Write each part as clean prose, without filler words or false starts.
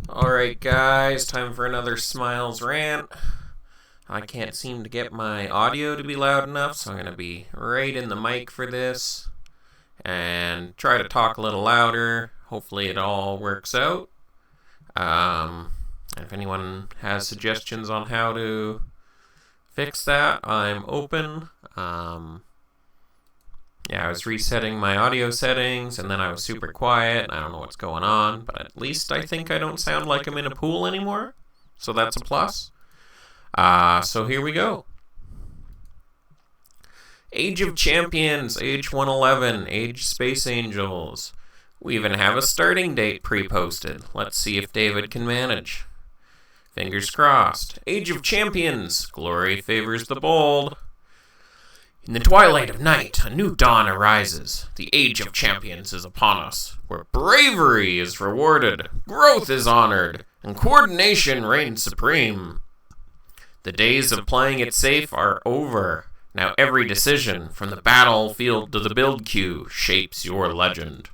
Alright, guys, time for another Smiles rant. I can't seem to get my audio to be loud enough, so I'm going to be right in the mic for this and try to talk a little louder. Hopefully, it all works out. If anyone has suggestions on how to fix that, I'm open. I was resetting my audio settings, and then I was super quiet. I don't know what's going on, but at least I think I don't sound like I'm in a pool anymore, so that's a plus. So here we go. Age of Champions, Age 111, Age Space Angels. We even have a starting date pre-posted. Let's see if David can manage. Fingers crossed. Age of Champions, glory favors the bold. In the twilight of night, a new dawn arises. The Age of Champions is upon us, where bravery is rewarded, growth is honored, and coordination reigns supreme. The days of playing it safe are over. Now every decision, from the battlefield to the build queue, shapes your legend.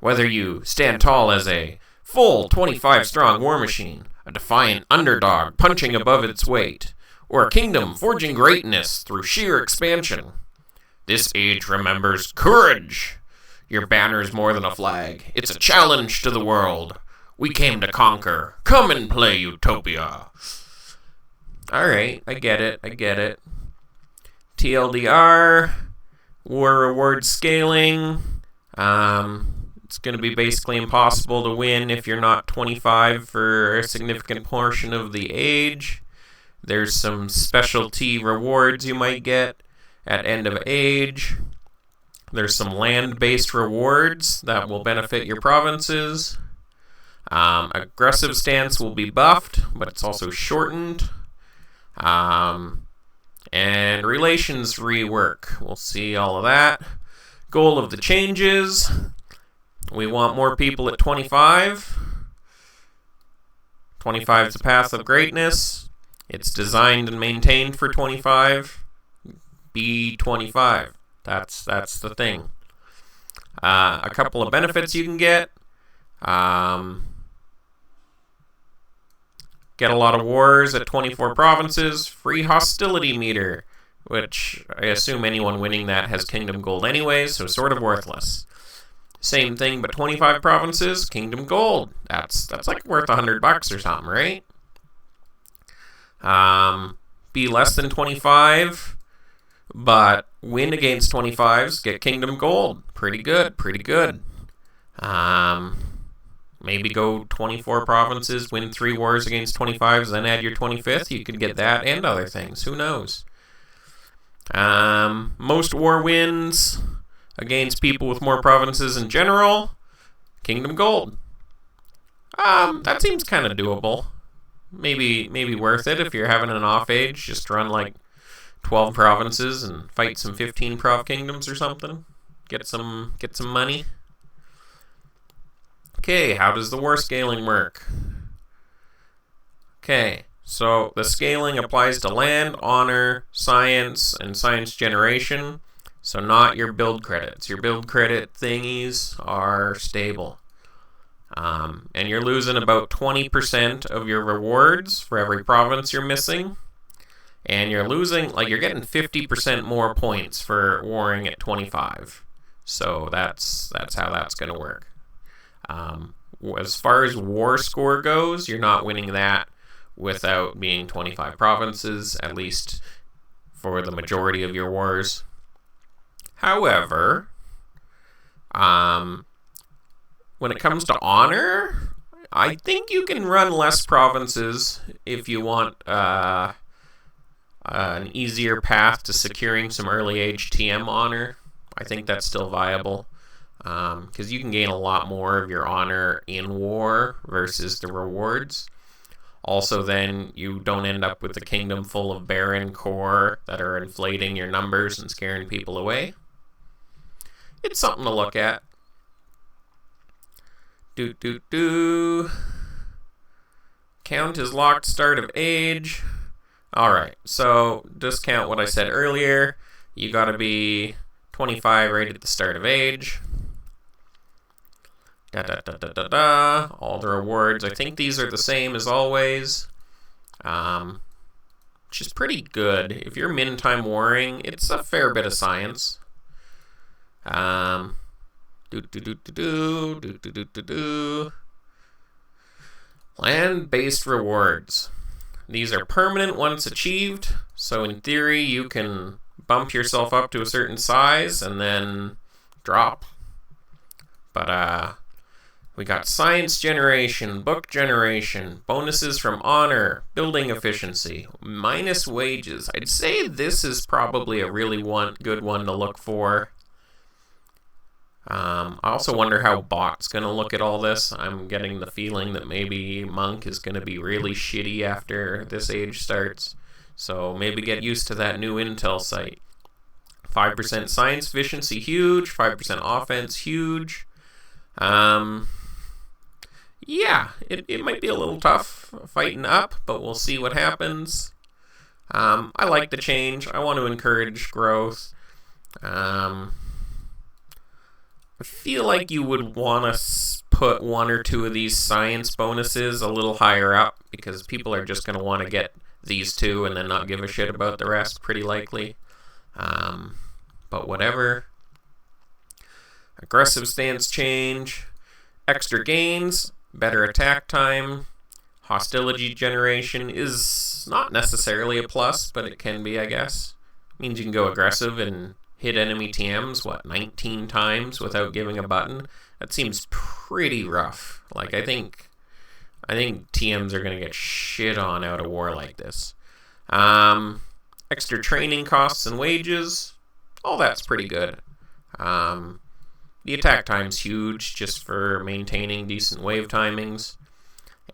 Whether you stand tall as a full 25-strong war machine, a defiant underdog punching above its weight, or a kingdom forging greatness through sheer expansion, this age remembers courage. Your banner's more than a flag. It's a challenge to the world. We came to conquer. Come and play Utopia. Alright, I get it. TLDR, war reward scaling. It's going to be basically impossible to win if you're not 25 for a significant portion of the age. There's some specialty rewards you might get at end of age. There's some land-based rewards that will benefit your provinces. Aggressive stance will be buffed, but it's also shortened. And relations rework. We'll see all of that. Goal of the changes. We want more people at 25. 25 is the path of greatness. It's designed and maintained for 25. Be 25. That's the thing. A couple of benefits you can get. Get a lot of wars at 24 provinces. Free hostility meter, which I assume anyone winning that has kingdom gold anyway, so sort of worthless. Same thing, but 25 provinces, kingdom gold. That's like worth $100 or something, right? Be less than 25, but win against 25s, get kingdom gold. Pretty good. Maybe go 24 provinces, win 3 wars against 25s, then add your 25th. You could get that and other things. Who knows? Most war wins against people with more provinces in general. Kingdom gold. That seems kind of doable. Maybe worth it if you're having an off age. Just run like 12 provinces and fight some 15 prov kingdoms or something. Get some money. Okay, how does the war scaling work? Okay, so the scaling applies to land, honor, science, and science generation. So not your build credits. Your build credit thingies are stable. And you're losing about 20% of your rewards for every province you're missing. And you're losing, you're getting 50% more points for warring at 25. So that's how that's going to work. As far as war score goes, you're not winning that without being 25 provinces, at least for the majority of your wars. However, when it comes to honor, I think you can run less provinces if you want an easier path to securing some early age TM honor. I think that's still viable. Because you can gain a lot more of your honor in war versus the rewards. Also, then you don't end up with a kingdom full of barren core that are inflating your numbers and scaring people away. It's something to look at. Count is locked start of age. Alright, so discount what I said earlier. You gotta be 25 right at the start of age. All the rewards. I think these are the same as always. Which is pretty good. If you're min-time warring, it's a fair bit of science. Land-based rewards. These are permanent once achieved, so in theory you can bump yourself up to a certain size and then drop. But we got science generation, book generation, bonuses from honor, building efficiency, minus wages. I'd say this is probably a really good one to look for. I also wonder how Bot's going to look at all this. I'm getting the feeling that maybe Monk is going to be really shitty after this age starts. So maybe get used to that new intel site. 5% science efficiency, huge. 5% offense, huge. Yeah, it might be a little tough fighting up, but we'll see what happens. I like the change. I want to encourage growth. I feel like you would want to put one or two of these science bonuses a little higher up, because people are just going to want to get these two and then not give a shit about the rest, pretty likely. But whatever. Aggressive stance change. Extra gains. Better attack time. Hostility generation is not necessarily a plus, but it can be, I guess. Means you can go aggressive and hit enemy TMs, 19 times without giving a button? That seems pretty rough. Like, I think TMs are going to get shit on out of war like this. Extra training costs and wages. All that's pretty good. The attack time's huge, just for maintaining decent wave timings.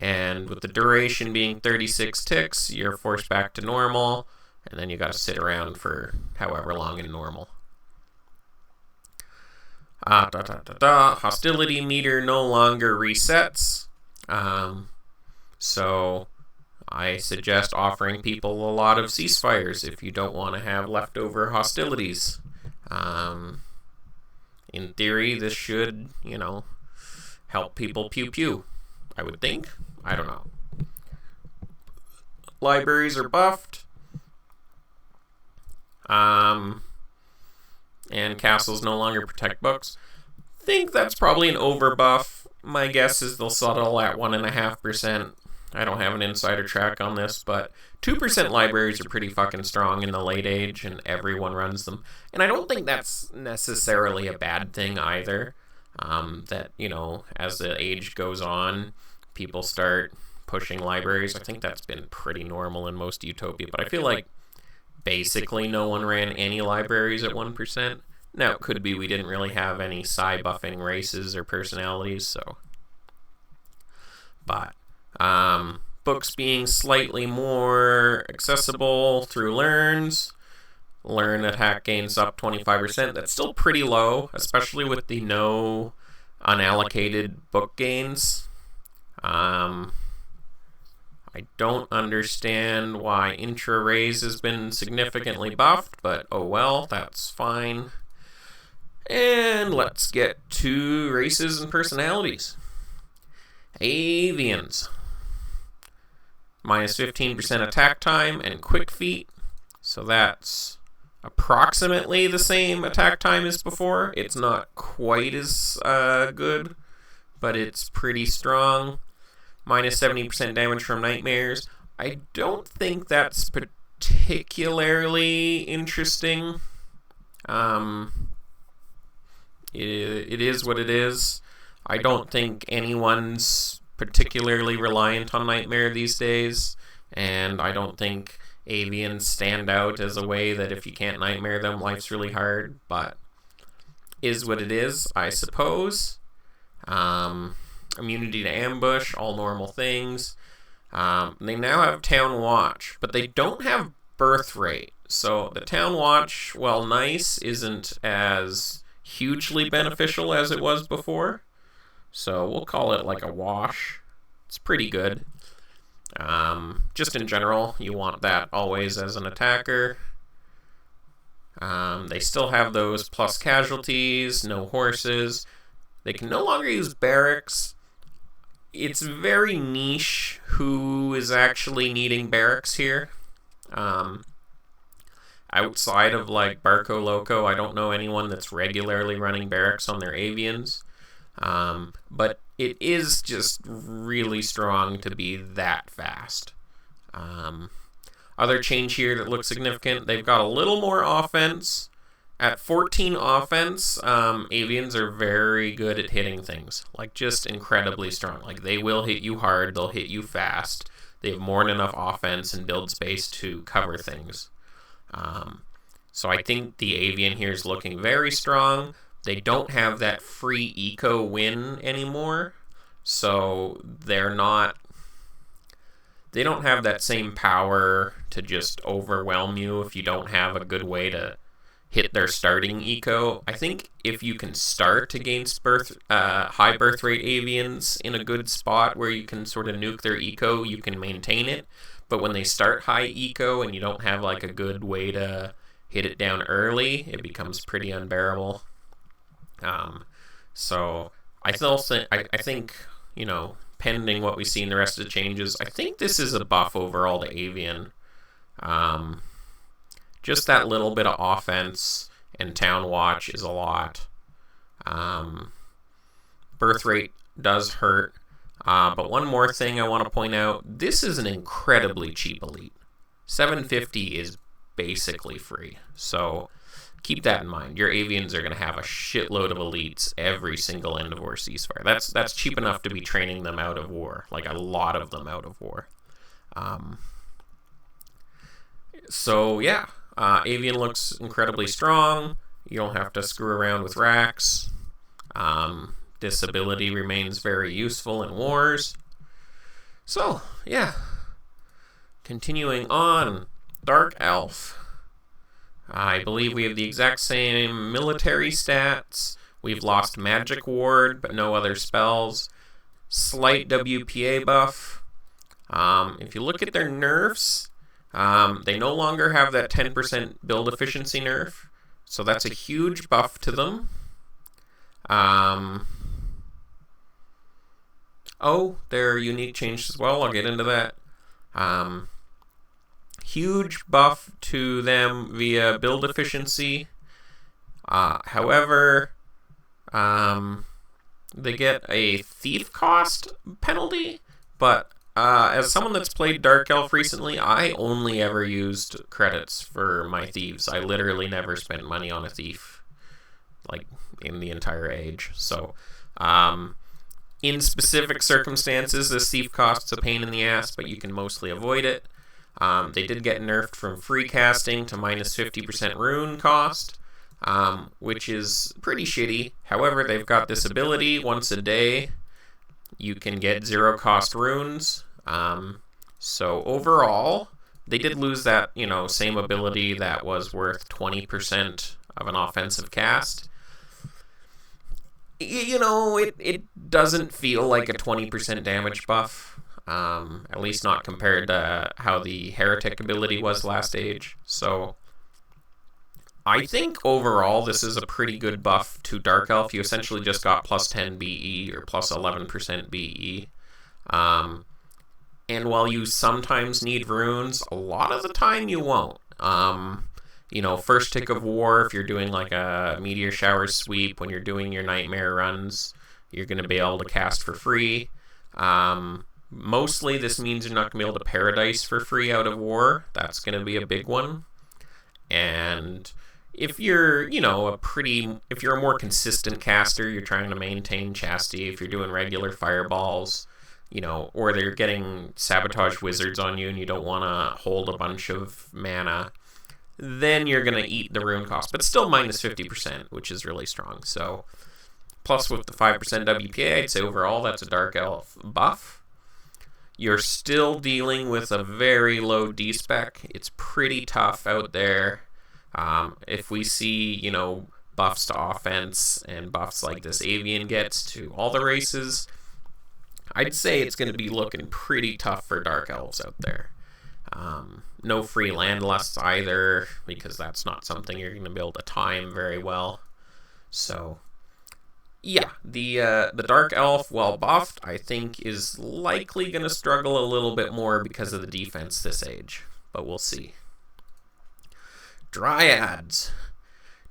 And with the duration being 36 ticks, you're forced back to normal, and then you gotta sit around for however long in normal. Hostility meter no longer resets. So I suggest offering people a lot of ceasefires if you don't want to have leftover hostilities. In theory, this should, help people pew-pew, I would think. I don't know. Libraries are buffed. And castles no longer protect books. Think that's probably an overbuff. My guess is they'll settle at 1.5%. I don't have an insider track on this, but 2% libraries are pretty fucking strong in the late age, and everyone runs them. And I don't think that's necessarily a bad thing either. That, as the age goes on, people start pushing libraries. I think that's been pretty normal in most Utopia, but I feel like basically no one ran any libraries at 1%. Now, it could be we didn't really have any psi-buffing races or personalities, so. But, books being slightly more accessible through learns. Learn attack gains up 25%. That's still pretty low, especially with the no unallocated book gains. I don't understand why intra-raise has been significantly buffed, but oh well, that's fine. And let's get to races and personalities. Avians. Minus 15% attack time and quick feet. So that's approximately the same attack time as before. It's not quite as good, but it's pretty strong. Minus 70% damage from nightmares. I don't think that's particularly interesting. It is what it is. I don't think anyone's particularly reliant on nightmare these days, and I don't think avians stand out as a way that if you can't nightmare them, life's really hard, but is what it is, I suppose. Immunity to ambush, all normal things. They now have Town Watch, but they don't have Birth Rate. So the Town Watch, while nice, isn't as hugely beneficial as it was before. So we'll call it like a wash. It's pretty good. Just in general, you want that always as an attacker. They still have those plus casualties, no horses. They can no longer use barracks. It's very niche who is actually needing barracks here. Outside of like Barco Loco, I don't know anyone that's regularly running barracks on their avians. But it is just really strong to be that fast. Other change here that looks significant, they've got a little more offense. At 14 offense, avians are very good at hitting things. Like, just incredibly strong. Like, they will hit you hard, they'll hit you fast. They have more than enough offense and build space to cover things. So I think the avian here is looking very strong. They don't have that free eco win anymore. So they don't have that same power to just overwhelm you if you don't have a good way to hit their starting eco. I think if you can start against high birth rate avians in a good spot where you can sort of nuke their eco, you can maintain it. But when they start high eco and you don't have like a good way to hit it down early, it becomes pretty unbearable. So I think, you know, pending what we see in the rest of the changes, I think this is a buff overall to avian. Just that little bit of offense and town watch is a lot. Birth rate does hurt. But one more thing I want to point out, this is an incredibly cheap elite. 750 is basically free. So keep that in mind. Your avians are going to have a shitload of elites every single end of war ceasefire. That's cheap enough to be training them out of war, like a lot of them out of war. So yeah, avian looks incredibly strong. You don't have to screw around with racks. This ability remains very useful in wars. So yeah, continuing on, Dark Elf. I believe we have the exact same military stats. We've lost Magic Ward, but no other spells. Slight WPA buff. If you look at their nerfs, they no longer have that 10% build efficiency nerf. So that's a huge buff to them. There are unique changes as well. I'll get into that. Huge buff to them via build efficiency. However, they get a thief cost penalty, but as someone that's played Dark Elf recently, I only ever used credits for my thieves. I literally never spent money on a thief, like, in the entire age. So, in specific circumstances, this thief costs a pain in the ass, but you can mostly avoid it. They did get nerfed from free casting to minus 50% rune cost, which is pretty shitty. However, they've got this ability once a day. You can get 0 cost runes. So overall, they did lose that, same ability that was worth 20% of an offensive cast. It doesn't feel like a 20% damage buff. At least not compared to how the Heretic ability was last age. So I think overall this is a pretty good buff to Dark Elf. You essentially just got plus 10 BE or plus 11% BE. And while you sometimes need runes, a lot of the time you won't. First tick of war, if you're doing like a meteor shower sweep, when you're doing your nightmare runs, you're going to be able to cast for free. Mostly this means you're not going to be able to Paradise for free out of war. That's going to be a big one. And if you're, if you're a more consistent caster, you're trying to maintain chastity, if you're doing regular fireballs, or they're getting sabotage wizards on you and you don't want to hold a bunch of mana, then you're going to eat the rune cost. But still minus 50%, which is really strong. So, plus with the 5% WPA, I'd say overall that's a Dark Elf buff. You're still dealing with a very low D-spec. It's pretty tough out there. If we see, buffs to offense and buffs like this avian gets to all the races, I'd say it's going to be looking pretty tough for Dark Elves out there. No free landlusts either, because that's not something you're going to be able to time very well. So, Yeah, the Dark Elf, while buffed, I think is likely going to struggle a little bit more because of the defense this age, but we'll see. Dryads.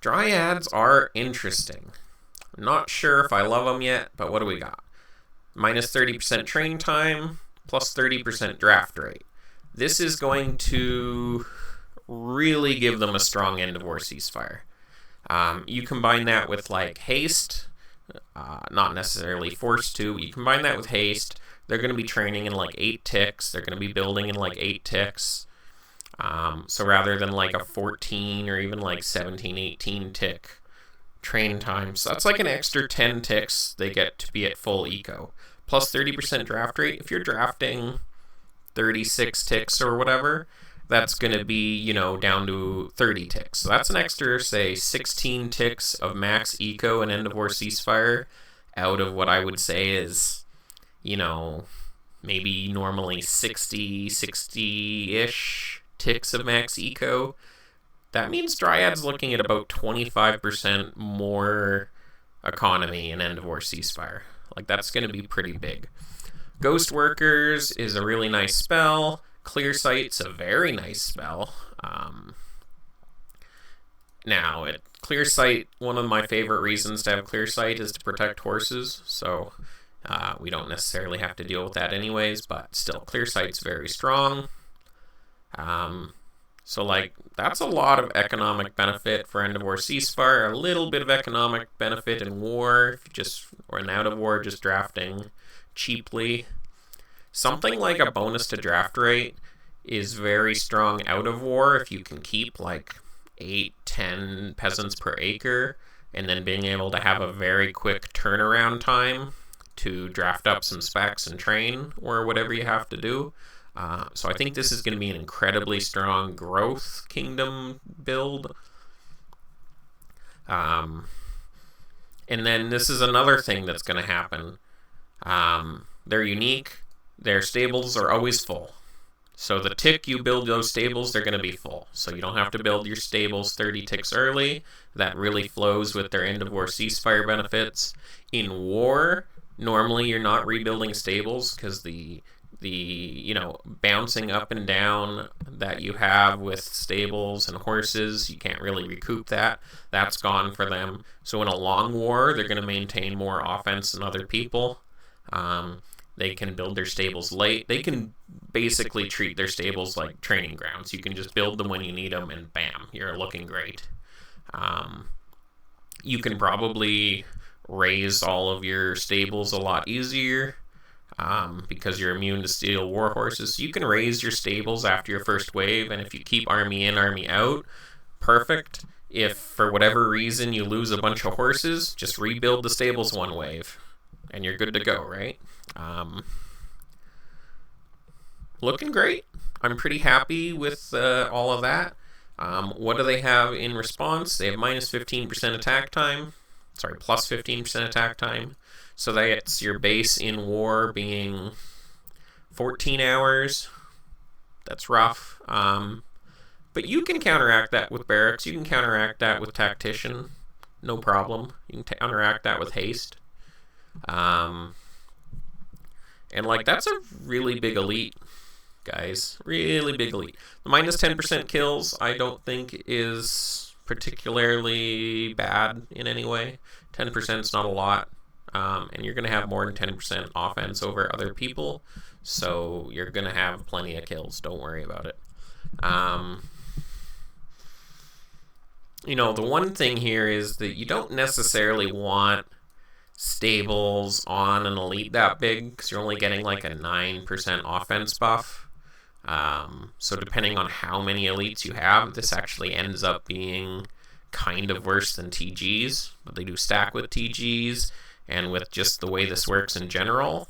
Dryads are interesting. I'm not sure if I love them yet, but what do we got? Minus 30% train time, plus 30% draft rate. This is going to really give them a strong end of war ceasefire. You combine that with like haste, not necessarily forced to. You combine that with haste, they're going to be training in like 8 ticks. They're going to be building in like 8 ticks. So rather than like a 14 or even like 17, 18 tick train time, so that's like an extra 10 ticks they get to be at full eco. Plus 30% draft rate. If you're drafting 36 ticks or whatever, that's going to be, down to 30 ticks. So that's an extra, say, 16 ticks of max eco and end of war ceasefire out of what I would say is, maybe normally 60-ish ticks of max eco. That means Dryad's looking at about 25% more economy in end of war ceasefire. Like, that's going to be pretty big. Ghost Workers is a really nice spell. Clear Sight's a very nice spell. Clear Sight, one of my favorite reasons to have Clear Sight is to protect horses, so we don't necessarily have to deal with that anyways, but still, Clear Sight's very strong. That's a lot of economic benefit for end of war ceasefire, a little bit of economic benefit in war, or in out of war, just drafting cheaply. Something like a bonus to draft rate is very strong out of war if you can keep like 8-10 peasants per acre, and then being able to have a very quick turnaround time to draft up some specs and train or whatever you have to do. So I think this is going to be an incredibly strong growth kingdom build. And then this is another thing that's going to happen. They're unique. Their stables are always full. So the tick you build those stables, they're going to be full. So you don't have to build your stables 30 ticks early. That really flows with their end of war ceasefire benefits. In war, normally you're not rebuilding stables because the bouncing up and down that you have with stables and horses, you can't really recoup that. That's gone for them. So in a long war, they're going to maintain more offense than other people. They can build their stables late. They can basically treat their stables like training grounds. You can just build them when you need them, and bam, you're looking great. You can probably raise all of your stables a lot easier because you're immune to steel war horses. You can raise your stables after your first wave, and if you keep army in, army out, perfect. If for whatever reason you lose a bunch of horses, just rebuild the stables one wave, and you're good to go, right? Looking great. I'm pretty happy with all of that. What do they have in response? They have minus 15% attack time. Plus 15% attack time. So that's your base in war being 14 hours. That's rough. But you can counteract that with barracks. You can counteract that with tactician. No problem. You can counteract that with haste. And that's a really big elite, guys. Really big elite. The minus 10% kills, I don't think is particularly bad in any way. 10% is not a lot. And you're going to have more than 10% offense over other people. So you're going to have plenty of kills. Don't worry about it. The one thing here is that you don't necessarily want stables on an elite that big because you're only getting like a 9% offense buff. So depending on how many elites you have, this actually ends up being kind of worse than TGs, but they do stack with TGs, and with just the way this works in general,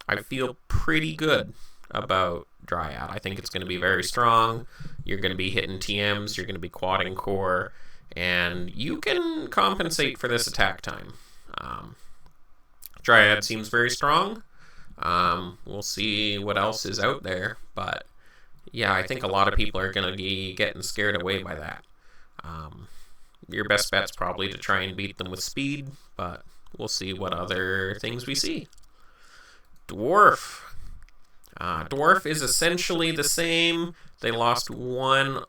I feel pretty good about Dryad. I think it's going to be very strong. You're going to be hitting TMs, you're going to be quadding core, and you can compensate for this attack time. Dryad seems very strong. We'll see what else is out there, but yeah, I think a lot of people are going to be getting scared away by that. Your best bet's probably to try and beat them with speed, but we'll see what other things we see. Dwarf. Dwarf is essentially the same. They lost 1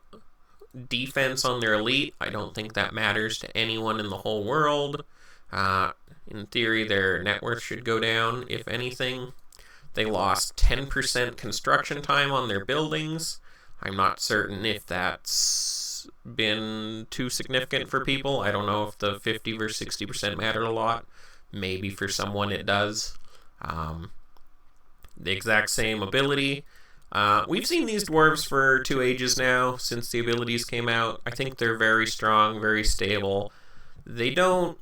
defense on their elite. I don't think that matters to anyone in the whole world. In theory, their net worth should go down, if anything. They lost 10% construction time on their buildings. I'm not certain if that's been too significant for people. I don't know if the 50 versus 60% mattered a lot. Maybe for someone it does. The exact same ability. We've seen these dwarves for 2 ages now, since the abilities came out. I think they're very strong, very stable. They don't...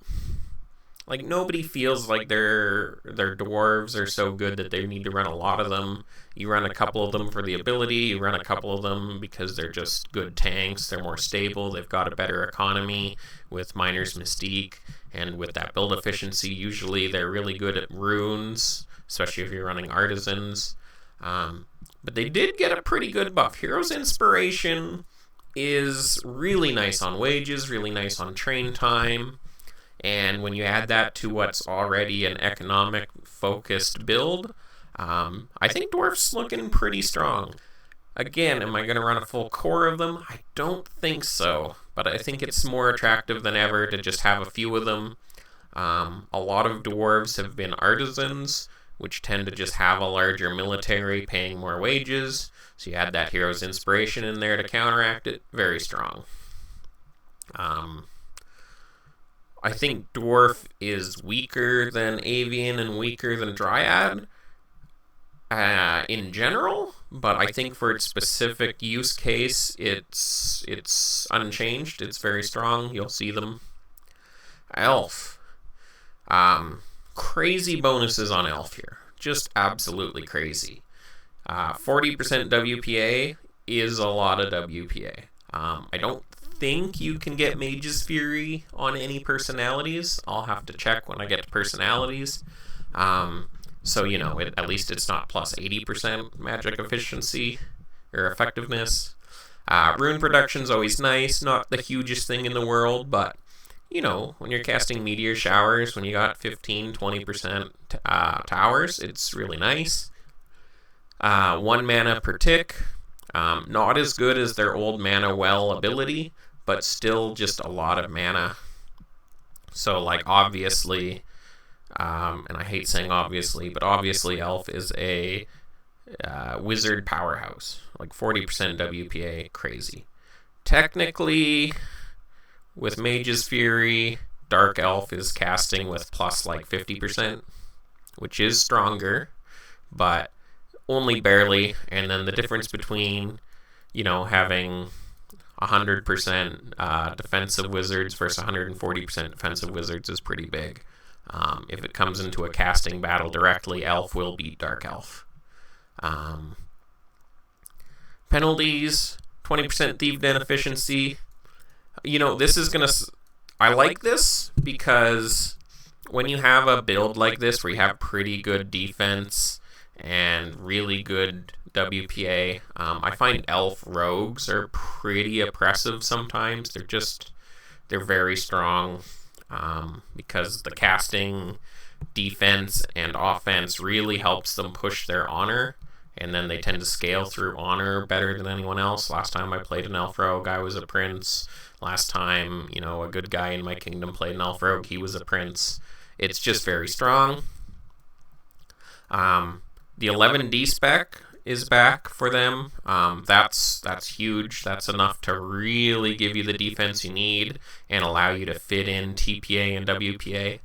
Like, nobody feels like their dwarves are so good that they need to run a lot of them. You run a couple of them for the ability, you run a couple of them because they're just good tanks, they're more stable, they've got a better economy with Miner's Mystique, and with that build efficiency, usually they're really good at runes, especially if you're running artisans. But they did get a pretty good buff. Hero's Inspiration is really nice on wages, really nice on train time. And when you add that to what's already an economic-focused build, I think Dwarf's looking pretty strong. Again, am I going to run a full core of them? I don't think so, but I think it's more attractive than ever to just have a few of them. A lot of Dwarves have been artisans, which tend to just have a larger military paying more wages, so you add that Hero's Inspiration in there to counteract it. Very strong. I think Dwarf is weaker than Avian and weaker than Dryad in general, but I think for its specific use case, it's unchanged. It's very strong. You'll see them. Elf. Crazy bonuses on Elf here. Just absolutely crazy. 40% WPA is a lot of WPA. I don't think you can get Mage's Fury on any personalities. I'll have to check when I get to personalities. So, you know, at least it's not plus 80% magic efficiency or effectiveness. Rune production's always nice, not the hugest thing in the world, but, you know, when you're casting Meteor Showers, when you got 15-20% towers, it's really nice. 1 mana per tick. Not as good as their old Mana Well ability, but still just a lot of mana. So, like, obviously, and I hate saying obviously, but obviously Elf is a wizard powerhouse. Like, 40% WPA, crazy. Technically, with Mage's Fury, Dark Elf is casting with plus, like, 50%, which is stronger, but only barely. And then the difference between, you know, having 100% defensive wizards versus 140% defensive wizards is pretty big. If it comes into a casting battle directly, Elf will beat Dark Elf. Penalties, 20% Thief Den efficiency. You know, this is going to... I like this because when you have a build like this where you have pretty good defense and really good WPA, I find Elf Rogues are pretty oppressive sometimes. They're very strong because the casting, defense, and offense really helps them push their honor, and then they tend to scale through honor better than anyone else. Last time I played an Elf Rogue, I was a prince. Last time, you know, a good guy in my kingdom played an Elf Rogue, he was a prince. It's just very strong. The 11D spec is back for them. That's huge. That's enough to really give you the defense you need and allow you to fit in TPA and WPA.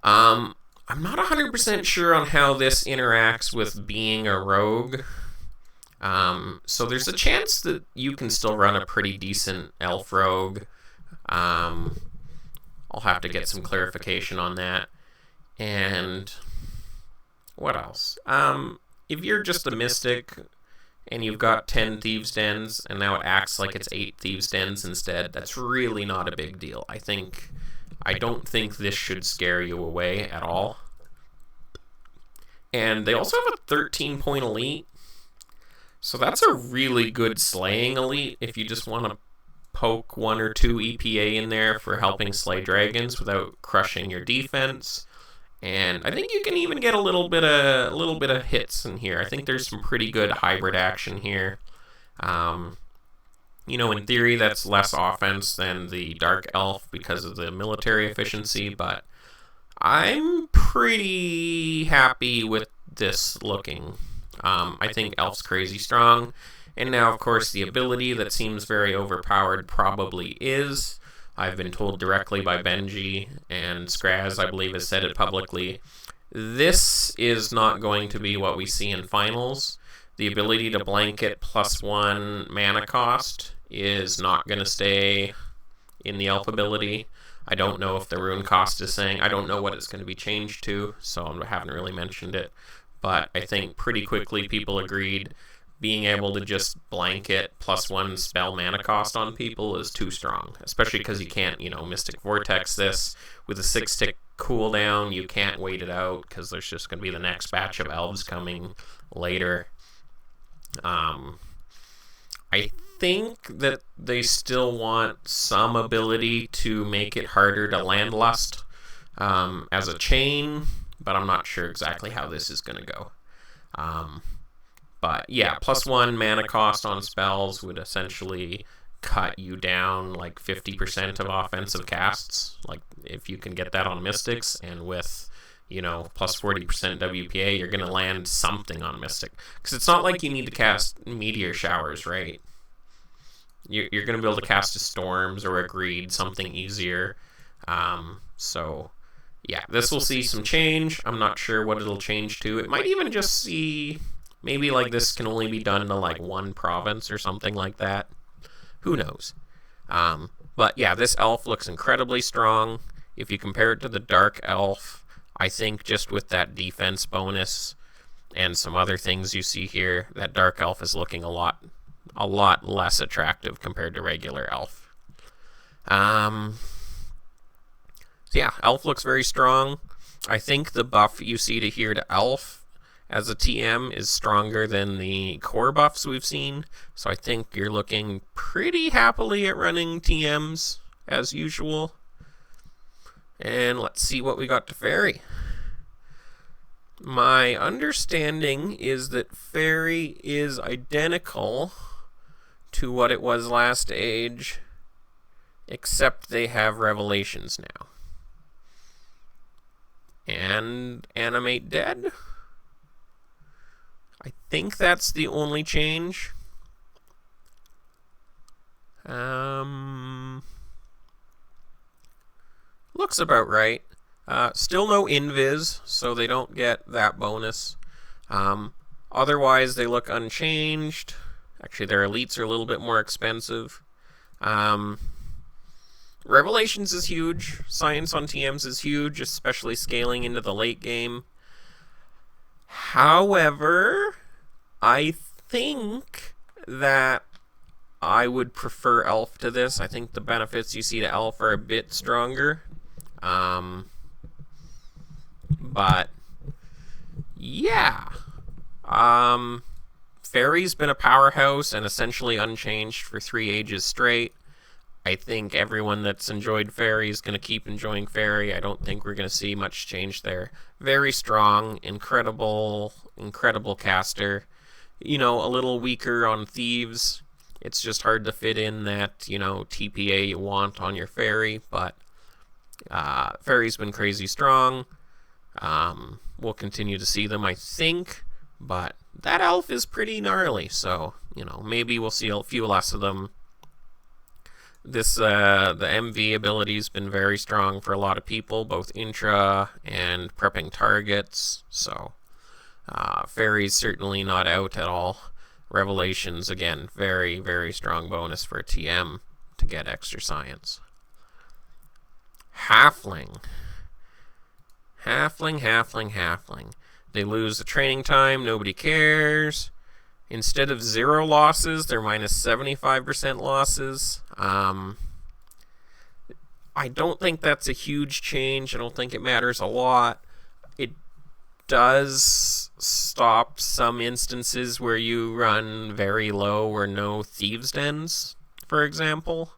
I'm not 100% sure on how this interacts with being a rogue. So there's a chance that you can still run a pretty decent elf rogue. I'll have to get some clarification on that. And what else? If you're just a mystic and you've got 10 Thieves' Dens and now it acts like it's 8 Thieves' Dens instead, that's really not a big deal. I don't think this should scare you away at all. And they also have a 13-point elite. So that's a really good slaying elite if you just want to poke 1 or 2 EPA in there for helping slay dragons without crushing your defense. And I think you can even get a little bit of hits in here. I think there's some pretty good hybrid action here. In theory, that's less offense than the Dark Elf because of the military efficiency, but I'm pretty happy with this looking. I think Elf's crazy strong. And now, of course, the ability that seems very overpowered probably is. I've been told directly by Benji, and Skraz, I believe, has said it publicly. This is not going to be what we see in finals. The ability to blanket +1 mana cost is not going to stay in the Elf ability. I don't know if the rune cost is saying. I don't know what it's going to be changed to, so I haven't really mentioned it. But I think pretty quickly people agreed being able to just blanket +1 spell mana cost on people is too strong, especially because you can't, Mystic Vortex this with a 6-tick cooldown. You can't wait it out because there's just going to be the next batch of elves coming later. I think that they still want some ability to make it harder to land lust as a chain, but I'm not sure exactly how this is going to go. But yeah, +1 mana cost on spells would essentially cut you down like 50% of offensive casts. Like if you can get that on Mystics, and with +40% WPA, you're going to land something on Mystic. Because it's not like you need to cast Meteor Showers, right? You're going to be able to cast a Storms or a Greed, something easier. So yeah, this will see some change. I'm not sure what it'll change to. It might even just see... Maybe like this can only be done to like 1 province or something like that. Who knows? But yeah, this elf looks incredibly strong. If you compare it to the Dark Elf, I think just with that defense bonus and some other things you see here, that Dark Elf is looking a lot less attractive compared to regular Elf. So yeah, Elf looks very strong. I think the buff you see to here to Elf as a TM is stronger than the core buffs we've seen, so I think you're looking pretty happily at running TMs as usual. And let's see what we got to Fairy. My understanding is that Fairy is identical to what it was last age, except they have Revelations now. And Animate Dead? I think that's the only change. Looks about right. Still no invis, so they don't get that bonus. Otherwise, they look unchanged. Actually, their elites are a little bit more expensive. Revelations is huge. Science on TMs is huge, especially scaling into the late game. However, I think that I would prefer Elf to this. I think the benefits you see to Elf are a bit stronger. But yeah. Fairy's been a powerhouse and essentially unchanged for 3 ages straight. I think everyone that's enjoyed Fairy is going to keep enjoying Fairy. I don't think we're going to see much change there. Very strong, incredible caster. A little weaker on Thieves. It's just hard to fit in that, TPA you want on your Fairy, but Fairy's been crazy strong. We'll continue to see them, I think, but that Elf is pretty gnarly, so, maybe we'll see a few less of them. The MV ability's been very strong for a lot of people, both intra and prepping targets, so Fairy's certainly not out at all. Revelations, again, very, very strong bonus for a TM to get extra science. Halfling. They lose the training time, nobody cares. Instead of 0 losses, they're minus 75% losses. I don't think that's a huge change. I don't think it matters a lot. It does stop some instances where you run very low or no Thieves' Dens, for example.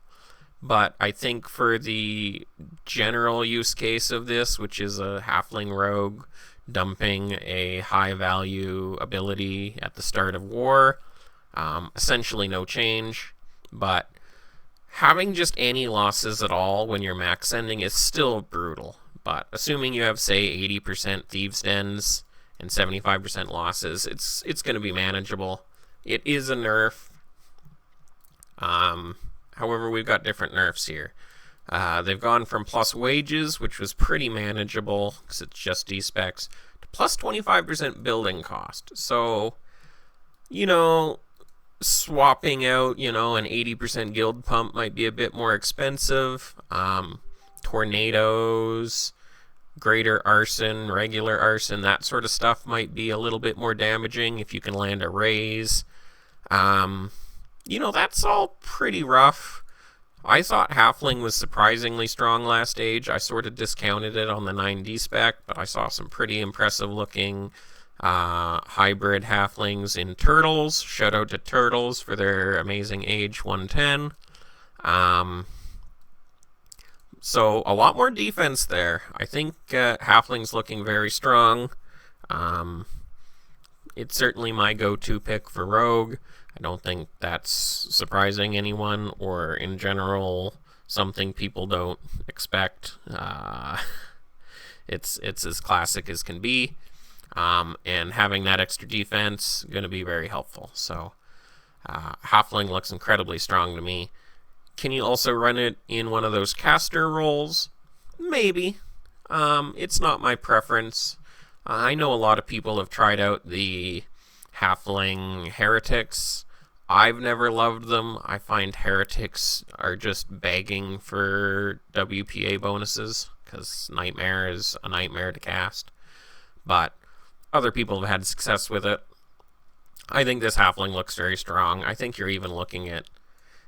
But I think for the general use case of this, which is a halfling rogue dumping a high value ability at the start of war, essentially no change. But having just any losses at all when you're max sending is still brutal. But assuming you have, say, 80% Thieves' Dens and 75% losses, it's going to be manageable. It is a nerf. However, we've got different nerfs here. They've gone from plus wages, which was pretty manageable because it's just D-specs, to plus 25% building cost. So, swapping out, an 80% guild pump might be a bit more expensive. Tornadoes, greater arson, regular arson, that sort of stuff might be a little bit more damaging if you can land a raise. That's all pretty rough. I thought Halfling was surprisingly strong last stage. I sort of discounted it on the 9D spec, but I saw some pretty impressive looking hybrid Halflings in Turtles. Shout out to Turtles for their amazing age 110. So a lot more defense there. I think Halfling's looking very strong. It's certainly my go-to pick for Rogue. I don't think that's surprising anyone, or in general something people don't expect. It's as classic as can be, and having that extra defense going to be very helpful. So Halfling looks incredibly strong to me. Can you also run it in one of those caster roles? Maybe. It's not my preference. I know a lot of people have tried out the Halfling Heretics. I've never loved them. I find Heretics are just begging for WPA bonuses, because Nightmare is a nightmare to cast. But other people have had success with it. I think this Halfling looks very strong. I think you're even looking at...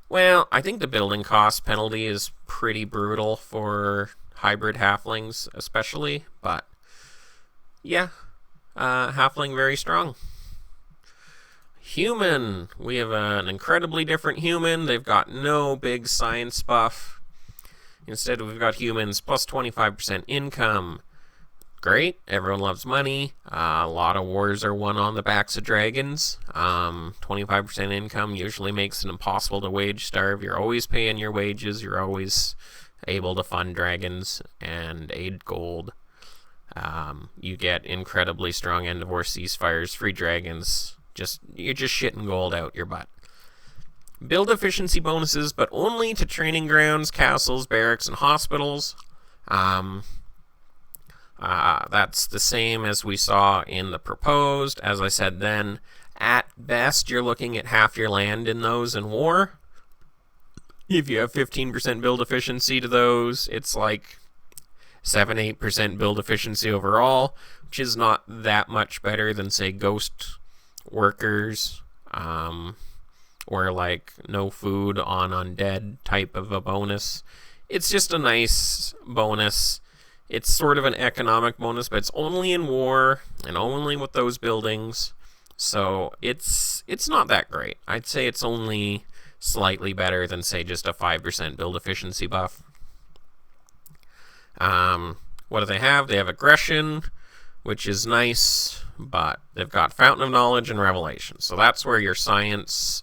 Well, I think the building cost penalty is pretty brutal for hybrid Halflings, especially. But, yeah, Halfling very strong. Human. We have an incredibly different human. They've got no big science buff. Instead, we've got humans plus 25% income. Great. Everyone loves money. A lot of wars are won on the backs of dragons. 25% income usually makes it impossible to wage starve. You're always paying your wages. You're always able to fund dragons and aid gold. You get incredibly strong end of war ceasefires, free dragons. You're just shitting gold out your butt. Build efficiency bonuses, but only to training grounds, castles, barracks, and hospitals. That's the same as we saw in the proposed. As I said then, at best, you're looking at half your land in those in war. If you have 15% build efficiency to those, it's like 7-8% build efficiency overall, which is not that much better than, say, Ghost Workers, or like no food on undead type of a bonus. It's just a nice bonus. It's sort of an economic bonus, but it's only in war and only with those buildings. So it's not that great. I'd say it's only slightly better than, say, just a 5% build efficiency buff. What do they have? They have aggression, which is nice, but they've got Fountain of Knowledge and Revelation. So that's where your science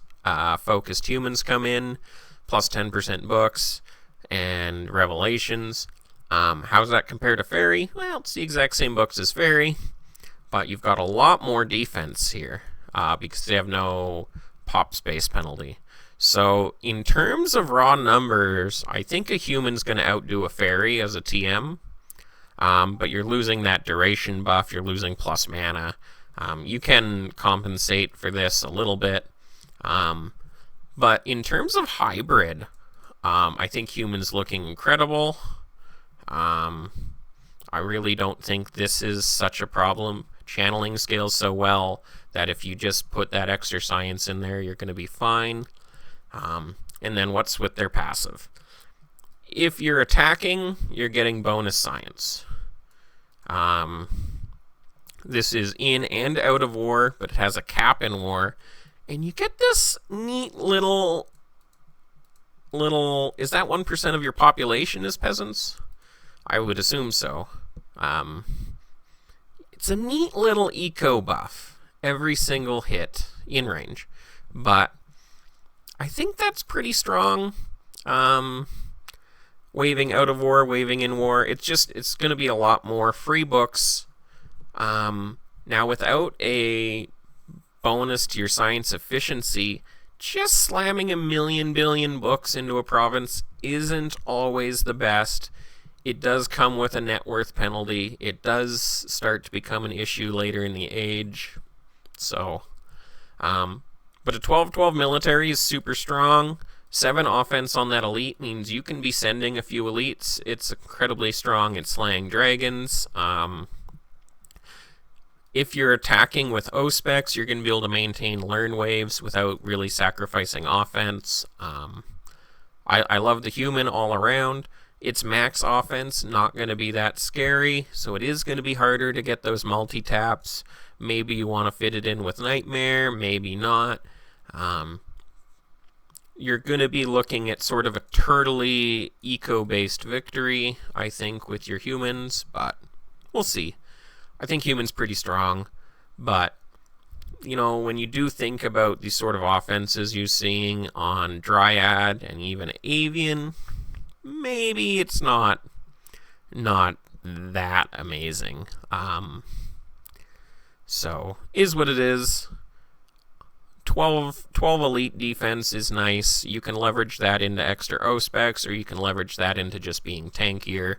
focused humans come in, plus 10% books and revelations. How's that compare to Fairy? Well, it's the exact same books as Fairy, but you've got a lot more defense here because they have no pop space penalty. So in terms of raw numbers, I think a human's going to outdo a Fairy as a TM, but you're losing that duration buff, you're losing plus mana. You can compensate for this a little bit, but in terms of hybrid, I think humans looking incredible. I really don't think this is such a problem. Channeling scales so well that if you just put that extra science in there, you're going to be fine. And then what's with their passive? If you're attacking, you're getting bonus science. This is in and out of war, but it has a cap in war. And you get this neat little little... Is that 1% of your population is peasants? I would assume so. It's a neat little eco buff. Every single hit in range. But I think that's pretty strong. Waving out of war, waving in war. It's going to be a lot more free books. Now, without a bonus to your science efficiency, just slamming 1 billion books into a province isn't always the best. It does come with a net worth penalty. It does start to become an issue later in the age. So, but a 12-12 military is super strong. 7 offense on that elite means you can be sending a few elites. It's incredibly strong at slaying dragons. If you're attacking with O-specs, you're going to be able to maintain learn waves without really sacrificing offense. I love the human all around. It's max offense, not going to be that scary, so it is going to be harder to get those multi-taps. Maybe you want to fit it in with Nightmare, maybe not. You're going to be looking at sort of a turtly, eco-based victory, I think, with your humans, but we'll see. I think humans pretty strong, but, you know, when you do think about these sort of offenses you're seeing on Dryad and even Avian, maybe it's not that amazing. So, is what it is. 12 elite defense is nice. You can leverage that into extra O-specs, or you can leverage that into just being tankier.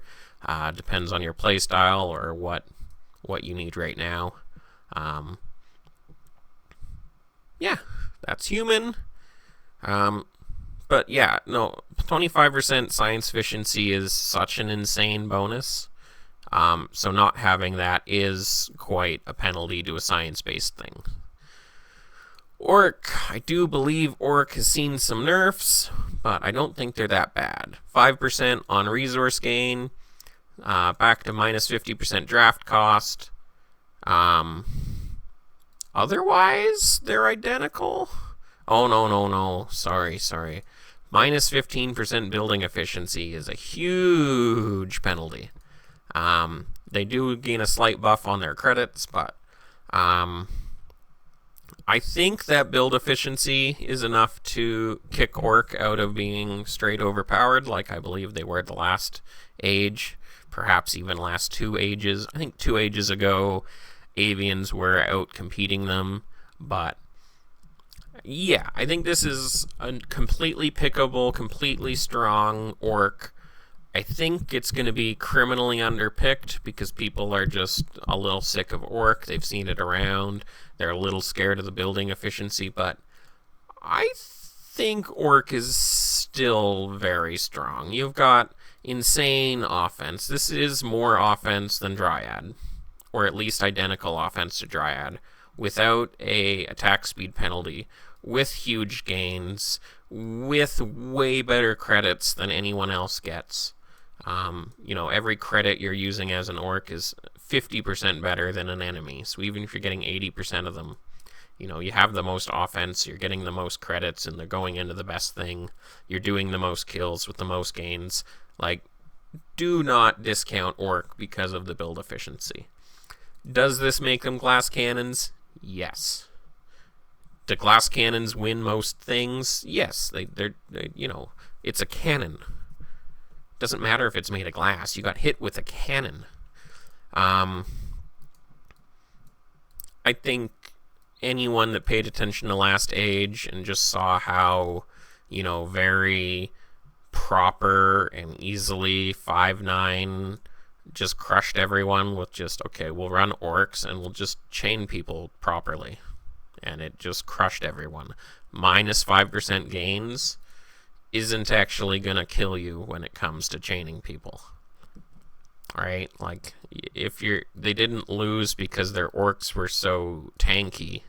Depends on your playstyle or what you need right now. Yeah, that's human. But yeah, no, 25% science efficiency is such an insane bonus. So not having that is quite a penalty to a science-based thing. Orc, I do believe Orc has seen some nerfs, but I don't think they're that bad. 5% on resource gain, back to minus 50% draft cost. Otherwise, they're identical. Oh, no. Sorry. Minus 15% building efficiency is a huge penalty. They do gain a slight buff on their credits, but I think that build efficiency is enough to kick Orc out of being straight overpowered, like I believe they were the last age, perhaps even last 2 ages. I think 2 ages ago, Avians were out competing them, but yeah, I think this is a completely pickable, completely strong Orc. I think it's going to be criminally underpicked because people are just a little sick of Orc. They've seen it around. They're a little scared of the building efficiency, but I think Orc is still very strong. You've got insane offense. This is more offense than Dryad, or at least identical offense to Dryad, without a attack speed penalty, with huge gains, with way better credits than anyone else gets. You know, every credit you're using as an Orc is 50% better than an enemy. So even if you're getting 80% of them, you know, you have the most offense, you're getting the most credits, and they're going into the best thing. You're doing the most kills with the most gains. Like, do not discount Orc because of the build efficiency. Does this make them glass cannons? Yes. Do glass cannons win most things? Yes. They're you know, it's a cannon. Doesn't matter if it's made of glass. You got hit with a cannon. I think anyone that paid attention to Last Age and just saw how, you know, very proper and easily 5-9 just crushed everyone with just, okay, we'll run Orcs and we'll just chain people properly. And it just crushed everyone. Minus 5% gains isn't actually going to kill you when it comes to chaining people. Right? Like, if they didn't lose because their Orcs were so tanky,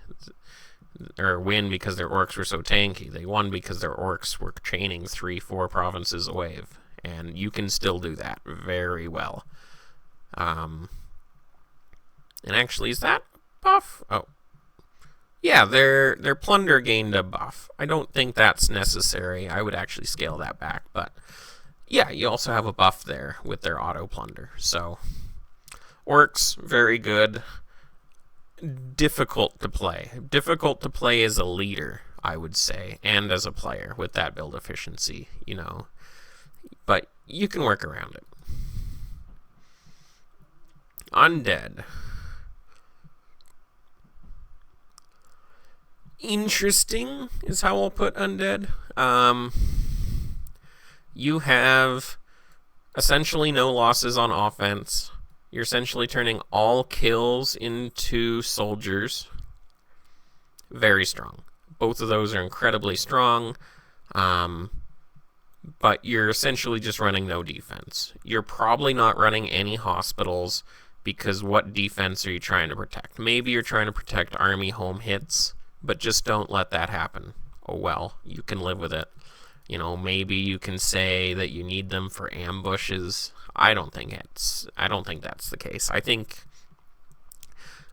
or win because their Orcs were so tanky. They won because their Orcs were chaining 3-4 provinces a wave. And you can still do that very well. And actually, is that buff? Oh. Yeah, their plunder gained a buff. I don't think that's necessary. I would actually scale that back, but yeah, you also have a buff there with their auto plunder. So orcs, very good. Difficult to play. Difficult to play as a leader, I would say, and as a player with that build efficiency, But you can work around it. Undead. Interesting is how I'll put undead. You have essentially no losses on offense. You're essentially turning all kills into soldiers. Very strong. Both of those are incredibly strong. But you're essentially just running no defense. You're probably not running any hospitals because what defense are you trying to protect? Maybe you're trying to protect army home hits, but just don't let that happen. Oh well, you can live with it. Maybe you can say that you need them for ambushes. I don't think that's the case. I think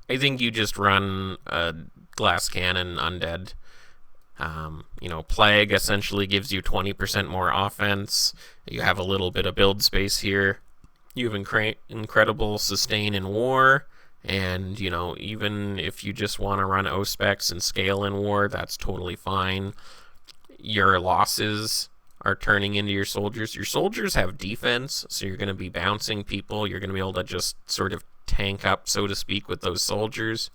you just run a glass cannon undead. Plague essentially gives you 20% more offense. You have a little bit of build space here. You have incredible sustain in war. And, even if you just want to run O-specs and scale in war, that's totally fine. Your losses are turning into your soldiers. Your soldiers have defense, so you're going to be bouncing people. You're going to be able to just sort of tank up, so to speak, with those soldiers.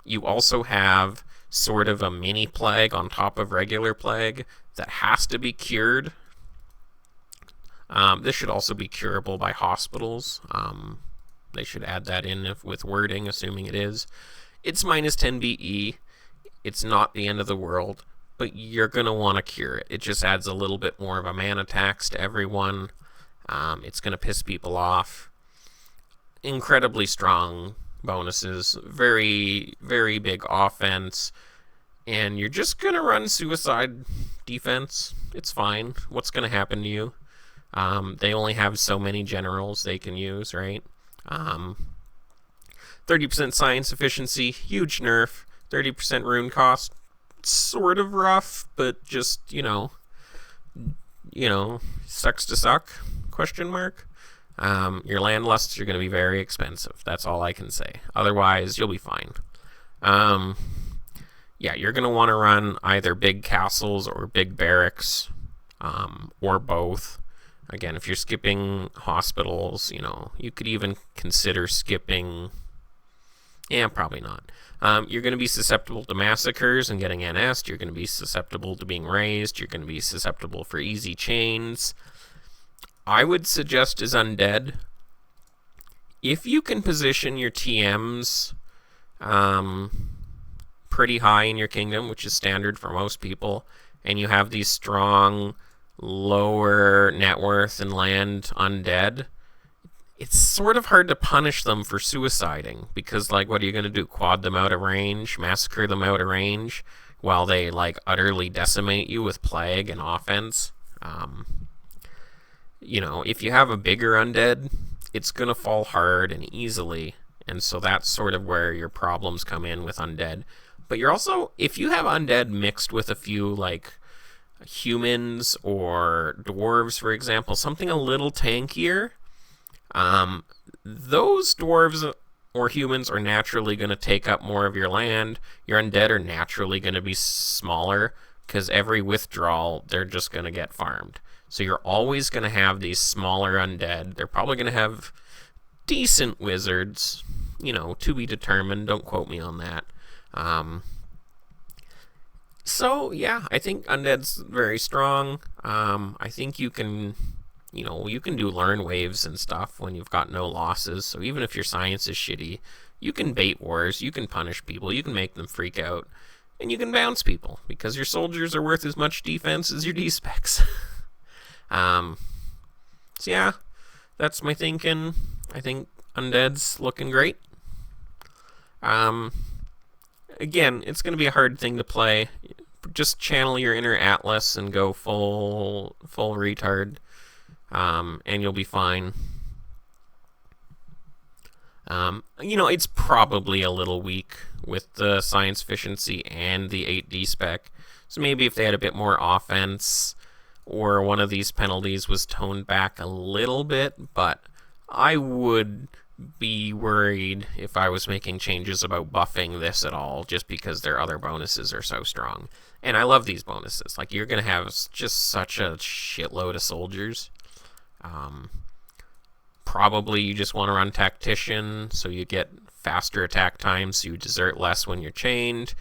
You also have sort of a mini plague on top of regular plague that has to be cured. This should also be curable by hospitals. They should add that in with wording, assuming it is. It's minus 10 BE. It's not the end of the world, but you're going to want to cure it. It just adds a little bit more of a mana tax to everyone. It's going to piss people off. Incredibly strong bonuses. Very, very big offense. And you're just going to run suicide defense. It's fine. What's going to happen to you? They only have so many generals they can use, right? 30% science efficiency, huge nerf. 30% rune cost, sort of rough, but just, sucks to suck, question mark. Your landlusts are going to be very expensive. That's all I can say. Otherwise, you'll be fine. Yeah, you're going to want to run either big castles or big barracks, or both. Again, if you're skipping hospitals, you could even consider skipping... Yeah, probably not. You're going to be susceptible to massacres and getting NS'd. You're going to be susceptible to being raised. You're going to be susceptible for easy chains. I would suggest as undead, if you can position your TMs pretty high in your kingdom, which is standard for most people, and you have these strong, lower net worth and land undead, it's sort of hard to punish them for suiciding, because, what are you going to do? Quad them out of range? Massacre them out of range? While they, utterly decimate you with plague and offense? If you have a bigger undead, it's going to fall hard and easily, and so that's sort of where your problems come in with undead. But you're also, if you have undead mixed with a few, humans or dwarves, for example, something a little tankier, those dwarves or humans are naturally going to take up more of your land. Your undead are naturally going to be smaller, because every withdrawal, they're just going to get farmed. So you're always going to have these smaller undead. They're probably going to have decent wizards, to be determined. Don't quote me on that. So, yeah, I think undead's very strong. I think you can... you can do learn waves and stuff when you've got no losses. So even if your science is shitty, you can bait wars, you can punish people, you can make them freak out, and you can bounce people, because your soldiers are worth as much defense as your D-specs. So yeah, that's my thinking. I think undead's looking great. Again, it's going to be a hard thing to play. Just channel your inner Atlas and go full retard. And you'll be fine. It's probably a little weak with the science efficiency and the 8D spec. So maybe if they had a bit more offense, or one of these penalties was toned back a little bit, but I would be worried if I was making changes about buffing this at all, just because their other bonuses are so strong. And I love these bonuses. Like, you're going to have just such a shitload of soldiers. Probably you just want to run Tactician, so you get faster attack times, so you desert less when you're chained,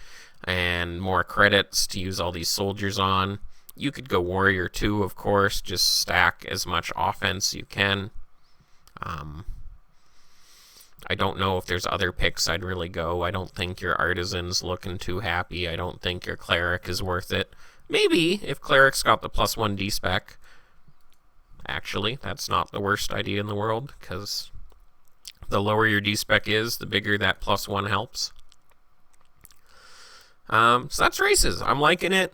and more credits to use all these soldiers on. You could go Warrior too, of course, just stack as much offense you can. I don't know if there's other picks I'd really go. I don't think your Artisan's looking too happy. I don't think your Cleric is worth it. Maybe if Cleric's got the +1 D spec. Actually, that's not the worst idea in the world, because the lower your D spec is, the bigger that +1 helps. So that's races. I'm liking it.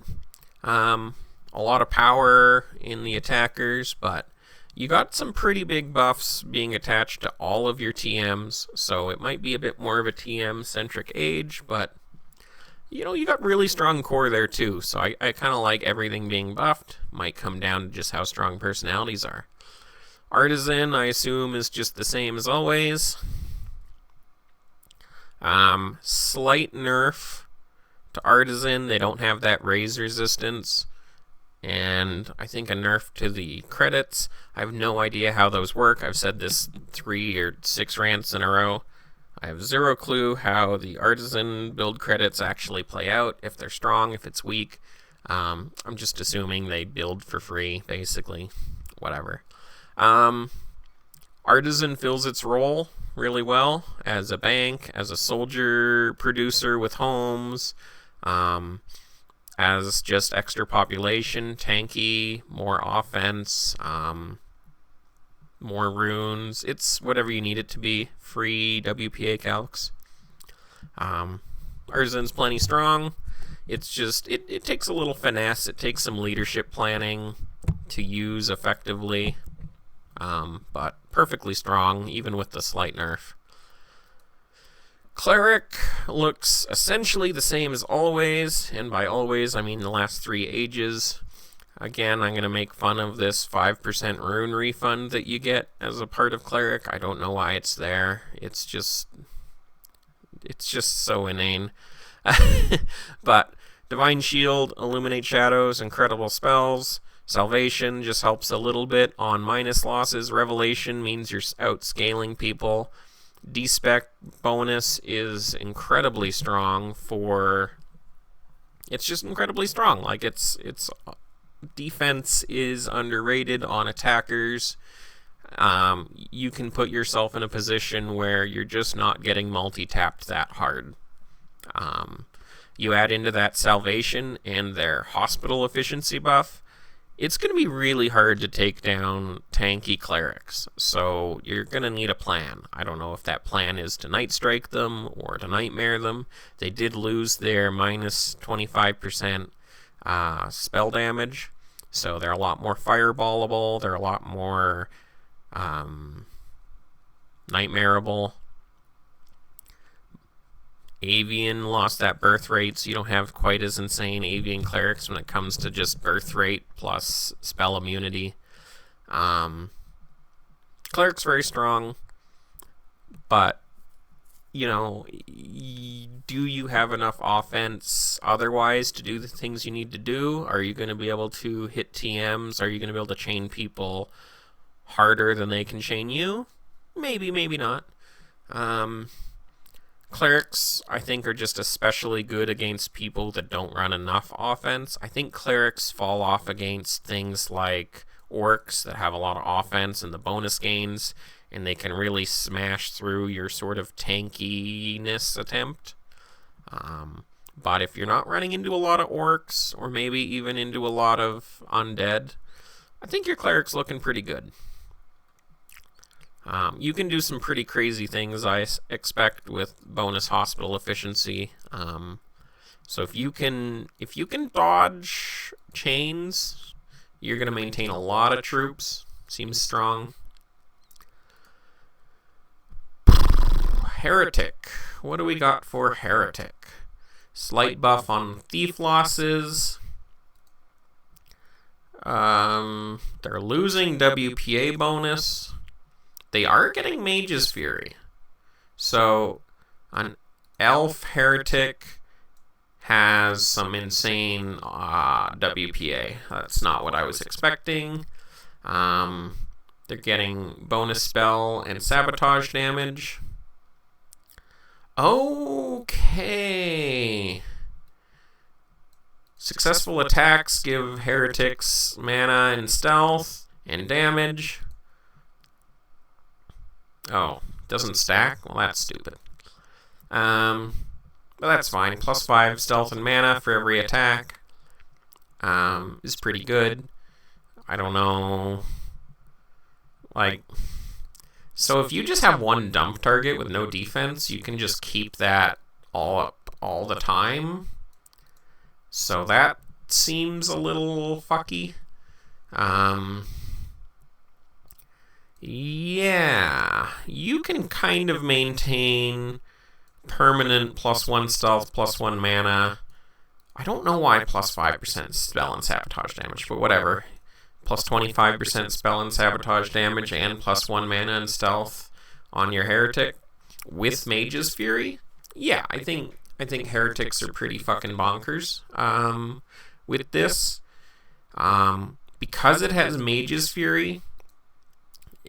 A lot of power in the attackers, but you got some pretty big buffs being attached to all of your TMs, so it might be a bit more of a TM-centric age, but you got really strong core there too, so I kind of like everything being buffed. Might come down to just how strong personalities are. Artisan, I assume, is just the same as always. Slight nerf to Artisan. They don't have that raise resistance. And I think a nerf to the credits. I have no idea how those work. I've said this 3 or 6 rants in a row. I have zero clue how the Artisan build credits actually play out, if they're strong, if it's weak. I'm just assuming they build for free, basically. Whatever. Artisan fills its role really well as a bank, as a soldier producer with homes, as just extra population, tanky, more offense, more runes. It's whatever you need it to be. Free WPA calcs. Artisan's plenty strong. It's just, it takes a little finesse. It takes some leadership planning to use effectively. But perfectly strong, even with the slight nerf. Cleric looks essentially the same as always, and by always I mean the last 3 ages. Again, I'm going to make fun of this 5% rune refund that you get as a part of Cleric. I don't know why it's there. It's just so inane. But Divine Shield, Illuminate Shadows, incredible spells. Salvation just helps a little bit on minus losses. Revelation means you're outscaling people. D-spec bonus is incredibly strong for... It's just incredibly strong. Like, it's defense is underrated on attackers. You can put yourself in a position where you're just not getting multi-tapped that hard. You add into that Salvation and their hospital efficiency buff, it's going to be really hard to take down tanky clerics, so you're going to need a plan. I don't know if that plan is to Night Strike them or to Nightmare them. They did lose their minus 25% spell damage, so they're a lot more fireballable, they're a lot more nightmareable. Avian lost that birth rate, so you don't have quite as insane Avian clerics when it comes to just birth rate plus spell immunity. Cleric's very strong, but, do you have enough offense otherwise to do the things you need to do? Are you going to be able to hit TMs? Are you going to be able to chain people harder than they can chain you? Maybe, maybe not. Clerics, I think, are just especially good against people that don't run enough offense. I think clerics fall off against things like orcs that have a lot of offense and the bonus gains, and they can really smash through your sort of tankiness attempt. But if you're not running into a lot of orcs, or maybe even into a lot of undead, I think your cleric's looking pretty good. You can do some pretty crazy things, I expect, with bonus hospital efficiency. So if you can dodge chains, you're going to maintain a lot of troops. Seems strong. Heretic. What do we got for Heretic? Slight buff on thief losses. They're losing WPA bonus. They are getting Mage's Fury. So, an Elf Heretic has some insane WPA. That's not what I was expecting. They're getting bonus spell and sabotage damage. Okay. Successful attacks give heretics mana and stealth and damage. Oh, doesn't stack? Well, that's stupid. But that's fine. +5 stealth and mana for every attack is pretty good. I don't know. So if you just have one dump target with no defense, you can just keep that all up all the time. So that seems a little fucky. Yeah, you can kind of maintain permanent +1 stealth, +1 mana. I don't know why +5% spell and sabotage damage, but whatever. +25% spell and sabotage damage and +1 mana and stealth on your heretic with Mage's Fury. Yeah, I think heretics are pretty fucking bonkers with this. Because it has Mage's Fury,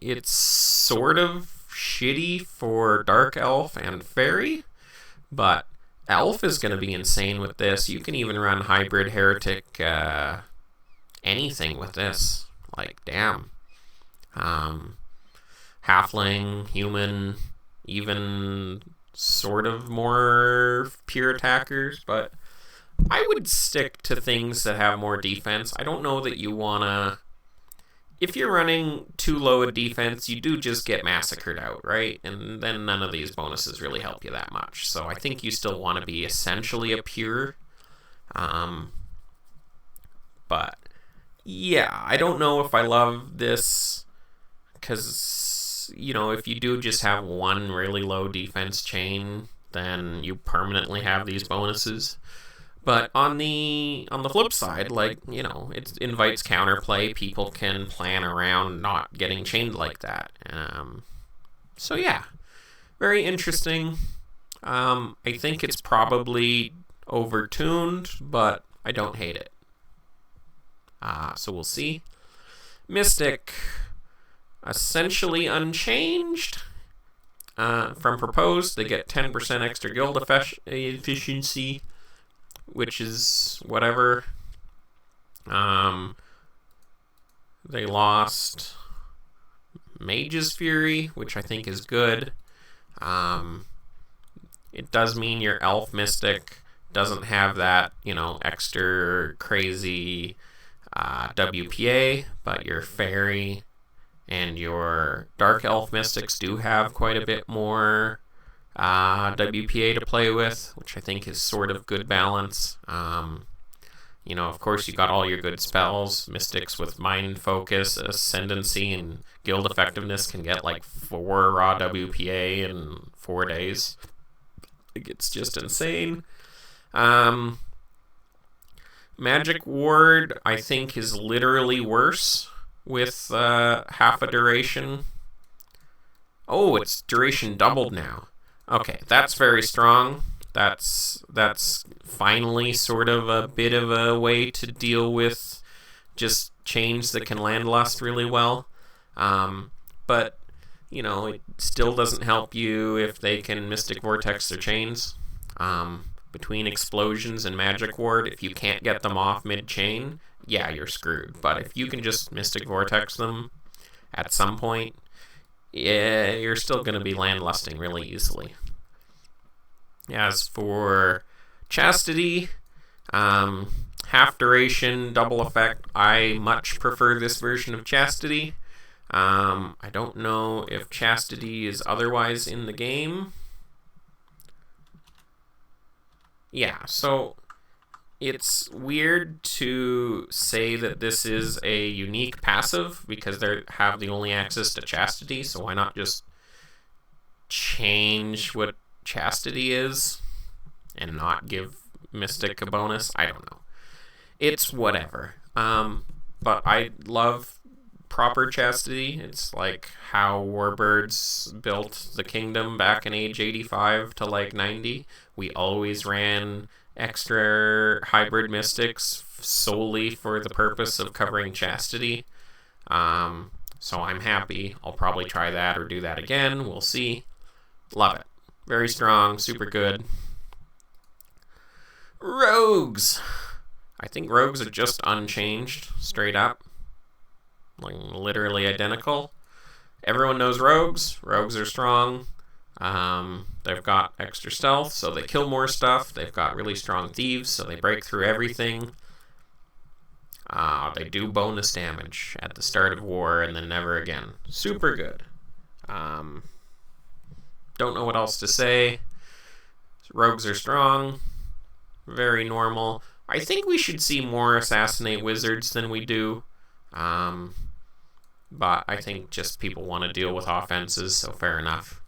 it's sort of shitty for Dark Elf and Fairy, but Elf is going to be insane with this. You can even run Hybrid Heretic anything with this. Damn. Halfling, human, even sort of more pure attackers, but I would stick to things that have more defense. I don't know that you wanna... If you're running too low a defense, you do just get massacred out, right? And then none of these bonuses really help you that much. So I think you still want to be essentially a pure. But yeah, I don't know if I love this, because, if you do just have one really low defense chain, then you permanently have these bonuses. But on the flip side, it invites counterplay. People can plan around not getting chained like that. So yeah, very interesting. I think it's probably overtuned, but I don't hate it. So we'll see. Mystic, essentially unchanged. From proposed, they get 10% extra guild efficiency, which is whatever. They lost Mage's Fury, which I think is good. It does mean your Elf Mystic doesn't have that, extra crazy WPA, but your Fairy and your Dark Elf Mystics do have quite a bit more WPA to play with, which I think is sort of good balance. Of course, you got all your good spells. Mystics with Mind Focus, Ascendancy, and Guild Effectiveness can get 4 raw WPA in 4 days. It's just insane. Magic Ward, I think, is literally worse with half a duration. Oh, its duration doubled now. Okay, that's very strong. That's finally sort of a bit of a way to deal with just chains that can land lust really well. But, it still doesn't help you if they can Mystic Vortex their chains. Between Explosions and Magic Ward, if you can't get them off mid-chain, yeah, you're screwed. But if you can just Mystic Vortex them at some point, yeah, you're still going to be land lusting really easily. As for Chastity, half duration, double effect, I much prefer this version of Chastity. I don't know if Chastity is otherwise in the game. Yeah, so it's weird to say that this is a unique passive because they have the only access to Chastity, so why not just change what chastity is and not give Mystic a bonus. I don't know. It's whatever. But I love proper chastity. It's like how Warbirds built the kingdom back in age 85 to like 90. We always ran extra hybrid mystics solely for the purpose of covering chastity. So I'm happy. I'll probably try that or do that again. We'll see. Love it. Very strong, super good. Rogues. I think rogues are just unchanged, straight up. Like, literally identical. Everyone knows rogues. Rogues are strong. They've got extra stealth, so they kill more stuff. They've got really strong thieves, so they break through everything. They do bonus damage at the start of war and then never again. Super good. Don't know what else to say. Rogues are strong. Very normal. I think we should see more assassinate wizards than we do. But I think just people want to deal with offenses, so fair enough.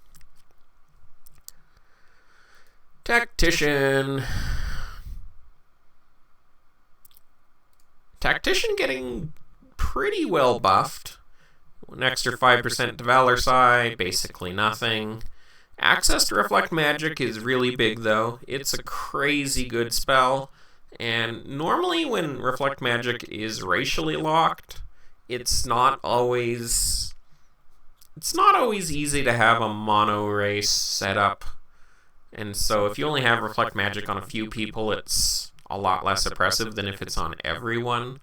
Tactician. Tactician getting pretty well buffed. An extra 5% to Valor Psi, basically nothing. Access to Reflect Magic is really big, though. It's a crazy good spell. And normally when Reflect Magic is racially locked, it's not always easy to have a mono race set up. And so if you only have Reflect Magic on a few people, it's a lot less oppressive than if it's on everyone.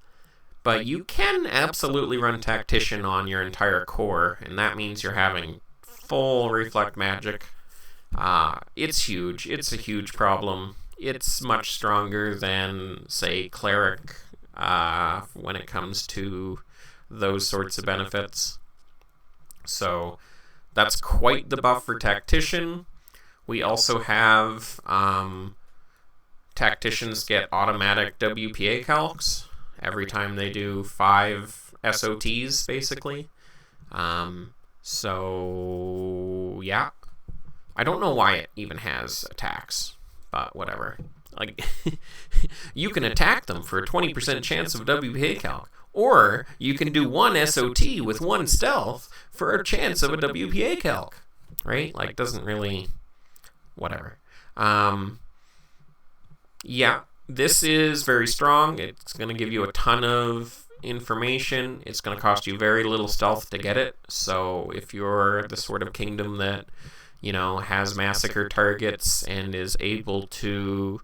But you can absolutely run Tactician on your entire core, and that means you're having full Reflect Magic. It's huge. It's a huge problem. It's much stronger than, say, Cleric when it comes to those sorts of benefits. So that's quite the buff for Tactician. We also have Tacticians get automatic WPA calcs every time they do 5 SOTs, basically. So, yeah. I don't know why it even has attacks, but whatever. Like, you can attack them for a 20% chance of a WPA calc, or you can do 1 SOT with 1 stealth for a chance of a WPA calc, right? Like, doesn't really... whatever. Yeah, this is very strong. It's going to give you a ton of information. It's going to cost you very little stealth to get it. So if you're the sort of kingdom that, has massacre targets and is able to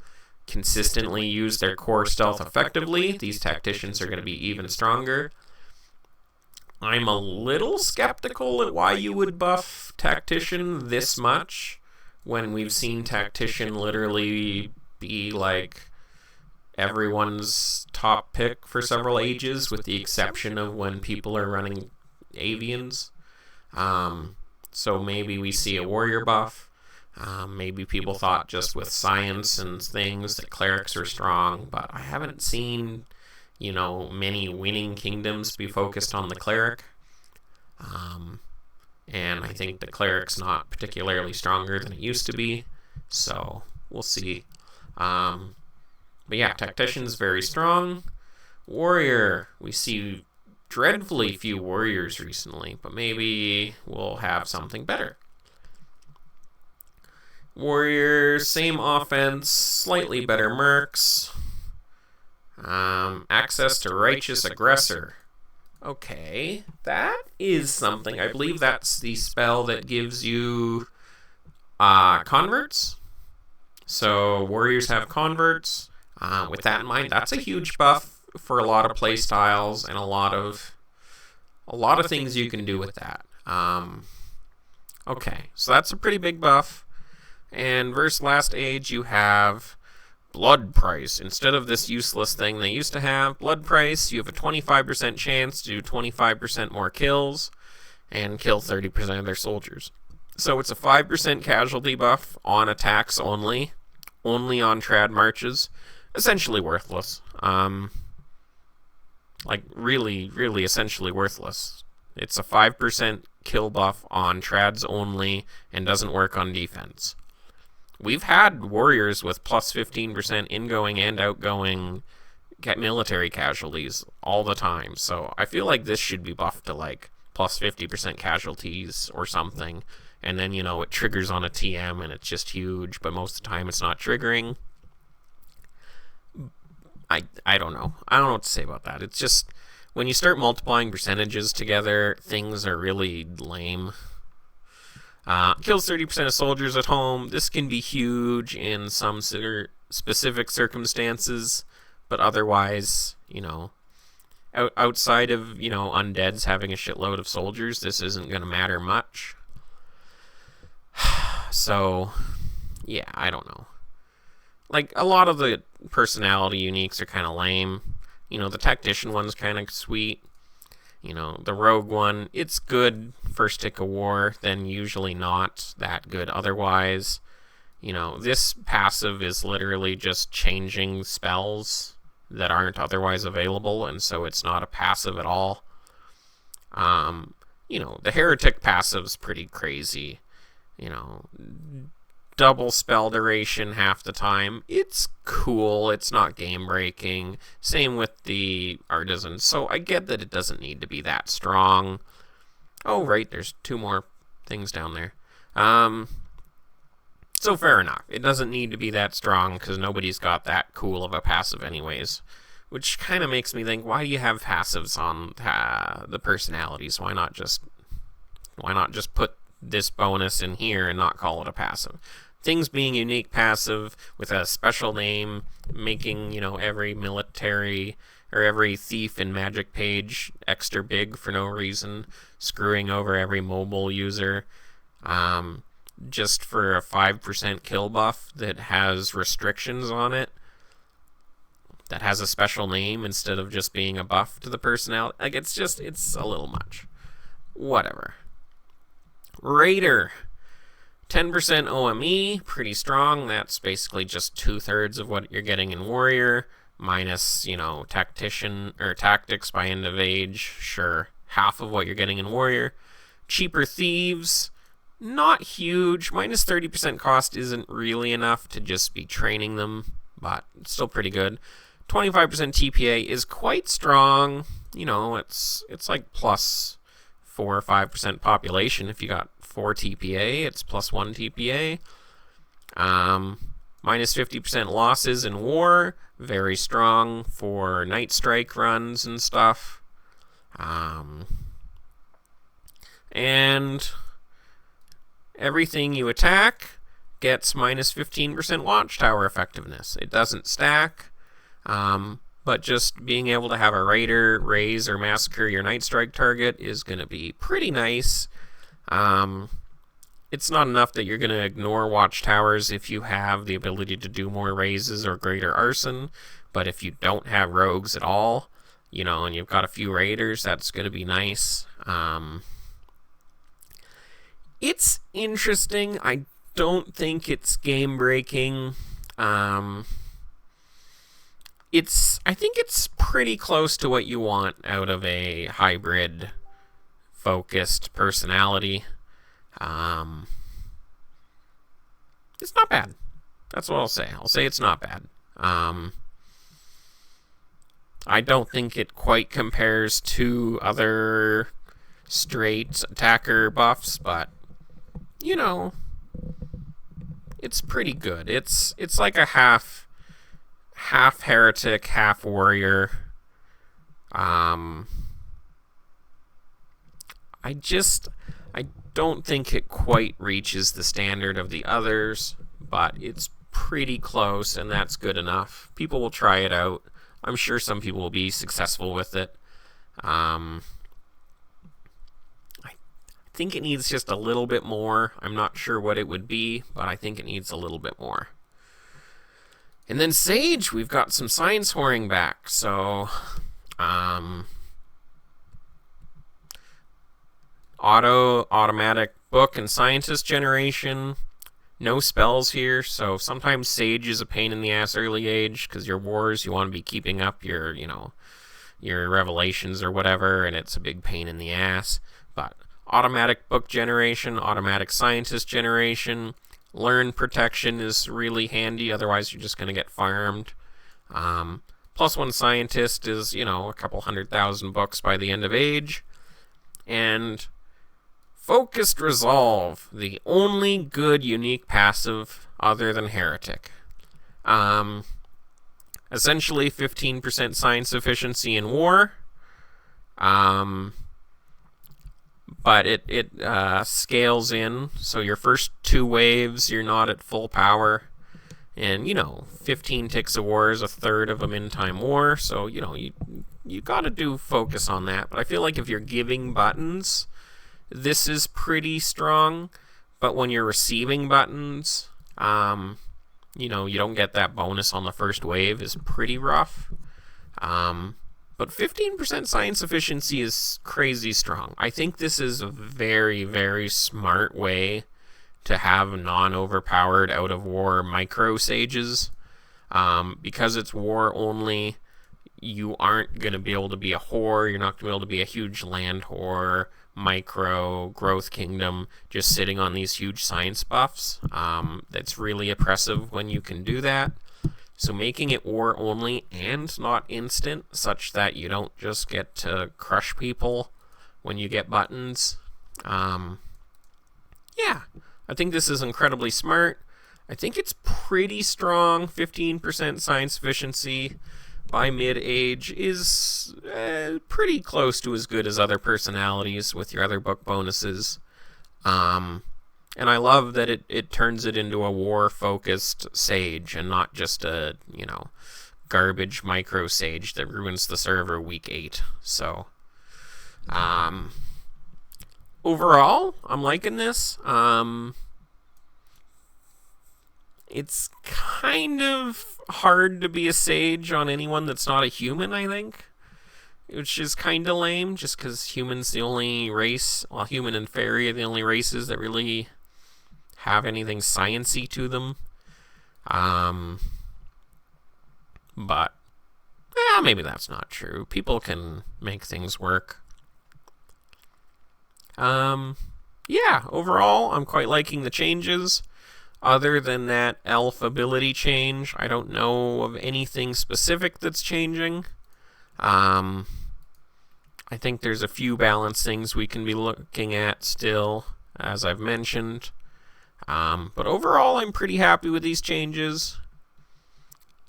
consistently use their core stealth effectively, these tacticians are going to be even stronger. I'm a little skeptical at why you would buff Tactician this much when we've seen Tactician literally be like everyone's top pick for several ages, with the exception of when people are running Avians. So maybe we see a warrior buff. Maybe people thought just with science and things that clerics are strong, but I haven't seen, many winning kingdoms be focused on the cleric. And I think the cleric's not particularly stronger than it used to be, so we'll see. But yeah, Tactician's very strong. Warrior, we see dreadfully few warriors recently, but maybe we'll have something better. Warrior, same offense, slightly better mercs. Access to Righteous Aggressor. Okay, that is something. I believe that's the spell that gives you converts. So warriors have converts. With that in mind, that's a huge buff for a lot of play styles and a lot of things you can do with that. Okay, so that's a pretty big buff. And versus Last Age, you have Blood Price. Instead of this useless thing they used to have, Blood Price, you have a 25% chance to do 25% more kills and kill 30% of their soldiers. So it's a 5% casualty buff on attacks only on trad marches. Essentially worthless. Like, really, really essentially worthless. It's a 5% kill buff on trads only and doesn't work on defense. We've had warriors with plus 15% ingoing and outgoing military casualties all the time, so I feel like this should be buffed to like plus 50% casualties or something, and then, it triggers on a TM and it's just huge, but most of the time it's not triggering. I don't know. I don't know what to say about that. It's just, when you start multiplying percentages together, things are really lame. Kills 30% of soldiers at home. This can be huge in some specific circumstances, but otherwise, outside of, undeads having a shitload of soldiers, this isn't going to matter much. So, yeah, I don't know. Like, a lot of the personality uniques are kind of lame. The tactician one's kind of sweet. The rogue one, it's good first tick of war, then usually not that good otherwise. This passive is literally just changing spells that aren't otherwise available, and so it's not a passive at all. The heretic passive's pretty crazy. Double spell duration half the time. It's cool. It's not game breaking. Same with the artisan. So I get that it doesn't need to be that strong. Oh, right. There's 2 more things down there. So fair enough. It doesn't need to be that strong because nobody's got that cool of a passive anyways. Which kind of makes me think, why do you have passives on the personalities? Why not just put this bonus in here and not call it a passive? Things being unique passive with a special name, making, every military or every thief in Magic page extra big for no reason, screwing over every mobile user, just for a 5% kill buff that has restrictions on it, that has a special name instead of just being a buff to the personality. Like, it's a little much. Whatever. Raider. 10% OME, pretty strong. That's basically just 2/3 of what you're getting in Warrior, minus, Tactician, or Tactics by end of age, sure, half of what you're getting in Warrior. Cheaper Thieves, not huge. Minus 30% cost isn't really enough to just be training them, but it's still pretty good. 25% TPA is quite strong. It's like plus 4 or 5% population. If you got 4 TPA, it's plus 1 TPA. Minus 50% losses in war, very strong for Night Strike runs and stuff. And everything you attack gets minus 15% Watchtower effectiveness. It doesn't stack, but just being able to have a Raider raise or massacre your Night Strike target is going to be pretty nice. It's not enough that you're going to ignore Watchtowers if you have the ability to do more raises or greater arson, but if you don't have rogues at all, and you've got a few raiders, that's going to be nice. It's interesting. I don't think it's game breaking. I think it's pretty close to what you want out of a hybrid focused personality. It's not bad. That's what I'll say. I'll say it's not bad. I don't think it quite compares to other straight attacker buffs, but it's pretty good. It's like a half heretic, half warrior. I don't think it quite reaches the standard of the others, but it's pretty close, and that's good enough. People will try it out. I'm sure some people will be successful with it. I think it needs just a little bit more. I'm not sure what it would be, but I think it needs a little bit more. And then Sage, we've got some science whoring back, so automatic book and scientist generation. No spells here, so sometimes Sage is a pain in the ass early age because your wars, you want to be keeping up your revelations or whatever, and it's a big pain in the ass. But automatic book generation, automatic scientist generation. Learn protection is really handy, otherwise you're just going to get farmed. Plus one scientist is, a couple 100,000 books by the end of age. And focused resolve, the only good unique passive other than heretic. Essentially 15% science efficiency in war. But it scales in, so your first 2 waves, you're not at full power. And, 15 ticks of war is a third of a min-time war, so, you gotta do focus on that. But I feel like if you're giving buttons, this is pretty strong. But when you're receiving buttons, you don't get that bonus on the first wave is pretty rough. But 15% science efficiency is crazy strong. I think this is a very, very smart way to have non-overpowered out-of-war micro-sages. Because it's war only, you aren't going to be able to be a whore. You're not going to be able to be a huge land whore, micro, growth kingdom, just sitting on these huge science buffs. That's really oppressive when you can do that. So making it war only and not instant, such that you don't just get to crush people when you get buttons. Yeah, I think this is incredibly smart. I think it's pretty strong. 15% science efficiency by mid-age is pretty close to as good as other personalities with your other book bonuses. And I love that it turns it into a war-focused sage and not just a, garbage micro sage that ruins the server week 8. So, overall, I'm liking this. It's kind of hard to be a sage on anyone that's not a human, I think. Which is kind of lame, just because humans the only race, human and fairy are the only races that really have anything science-y to them. But maybe that's not true. People can make things work. Overall, I'm quite liking the changes. Other than that elf ability change, I don't know of anything specific that's changing. I think there's a few balance things we can be looking at still, as I've mentioned. But overall, I'm pretty happy with these changes.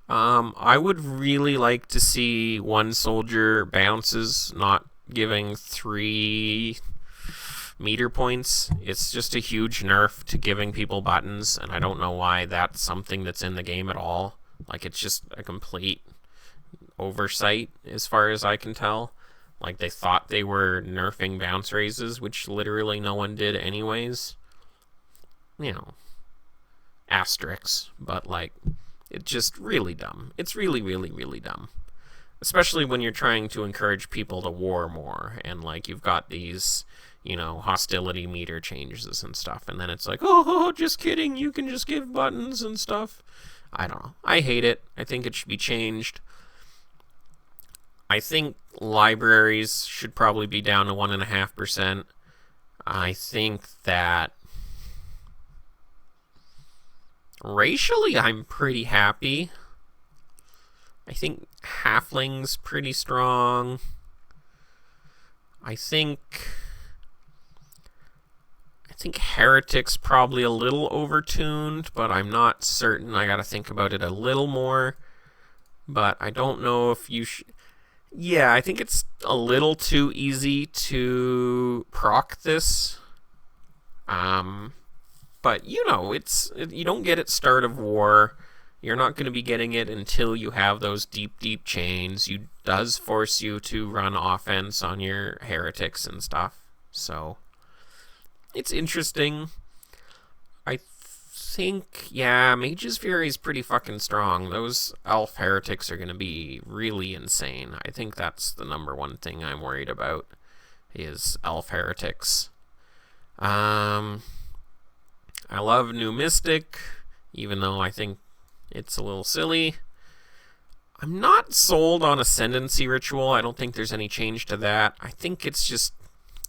I would really like to see one soldier bounces, not giving 3 meter points. It's just a huge nerf to giving people buttons, and I don't know why that's something that's in the game at all. Like, it's just a complete oversight, as far as I can tell. Like, they thought they were nerfing bounce raises, which literally no one did anyways. Asterisks, but, it's just really dumb. It's really, really, really dumb. Especially when you're trying to encourage people to war more, and, you've got these, hostility meter changes and stuff, and then it's like, oh, just kidding, you can just give buttons and stuff. I don't know. I hate it. I think it should be changed. I think libraries should probably be down to 1.5%. I think that racially, I'm pretty happy. I think halfling's pretty strong. I think heretic's probably a little overtuned, but I'm not certain. I gotta think about it a little more. But I don't know if you should. Yeah, I think it's a little too easy to proc this. But, you don't get it start of war. You're not going to be getting it until you have those deep, deep chains. It does force you to run offense on your heretics and stuff. So, it's interesting. I think, Mage's Fury is pretty fucking strong. Those elf heretics are going to be really insane. I think that's the number one thing I'm worried about, is elf heretics. I love New Mystic, even though I think it's a little silly. I'm not sold on Ascendancy Ritual. I don't think there's any change to that. I think it's just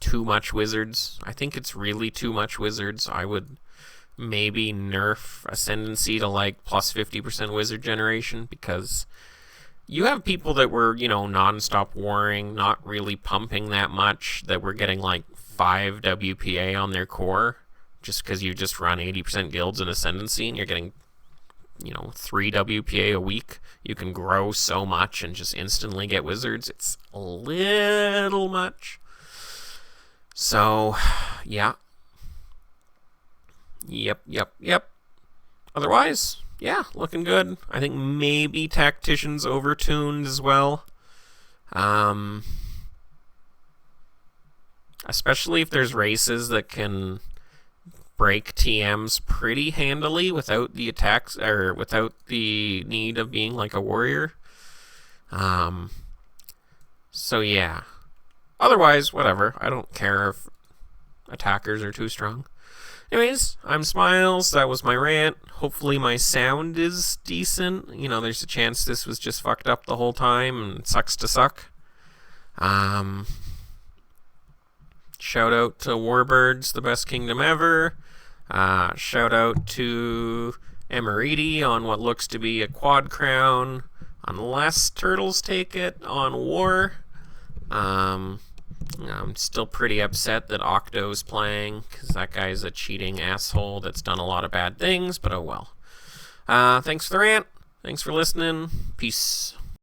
too much wizards. I think it's really too much wizards. I would maybe nerf Ascendancy to like plus 50% wizard generation, because you have people that were, non-stop warring, not really pumping that much, that were getting like 5 WPA on their core just because you just run 80% guilds in Ascendancy and you're getting 3 WPA a week. You can grow so much and just instantly get wizards. It's a little much. So, yeah. Yep. Otherwise, yeah, looking good. I think maybe Tactician's overtuned as well. Especially if there's races that can break TMs pretty handily without the attacks, or without the need of being like a warrior. So yeah. Otherwise, whatever. I don't care if attackers are too strong. Anyways, I'm Smiles. That was my rant. Hopefully my sound is decent. There's a chance this was just fucked up the whole time and it sucks to suck. Shout out to Warbirds, the best kingdom ever. Shout out to Emeriti on what looks to be a quad crown, unless Turtles take it on War. I'm still pretty upset that Octo's playing, because that guy's a cheating asshole that's done a lot of bad things, but oh well. Thanks for the rant. Thanks for listening. Peace.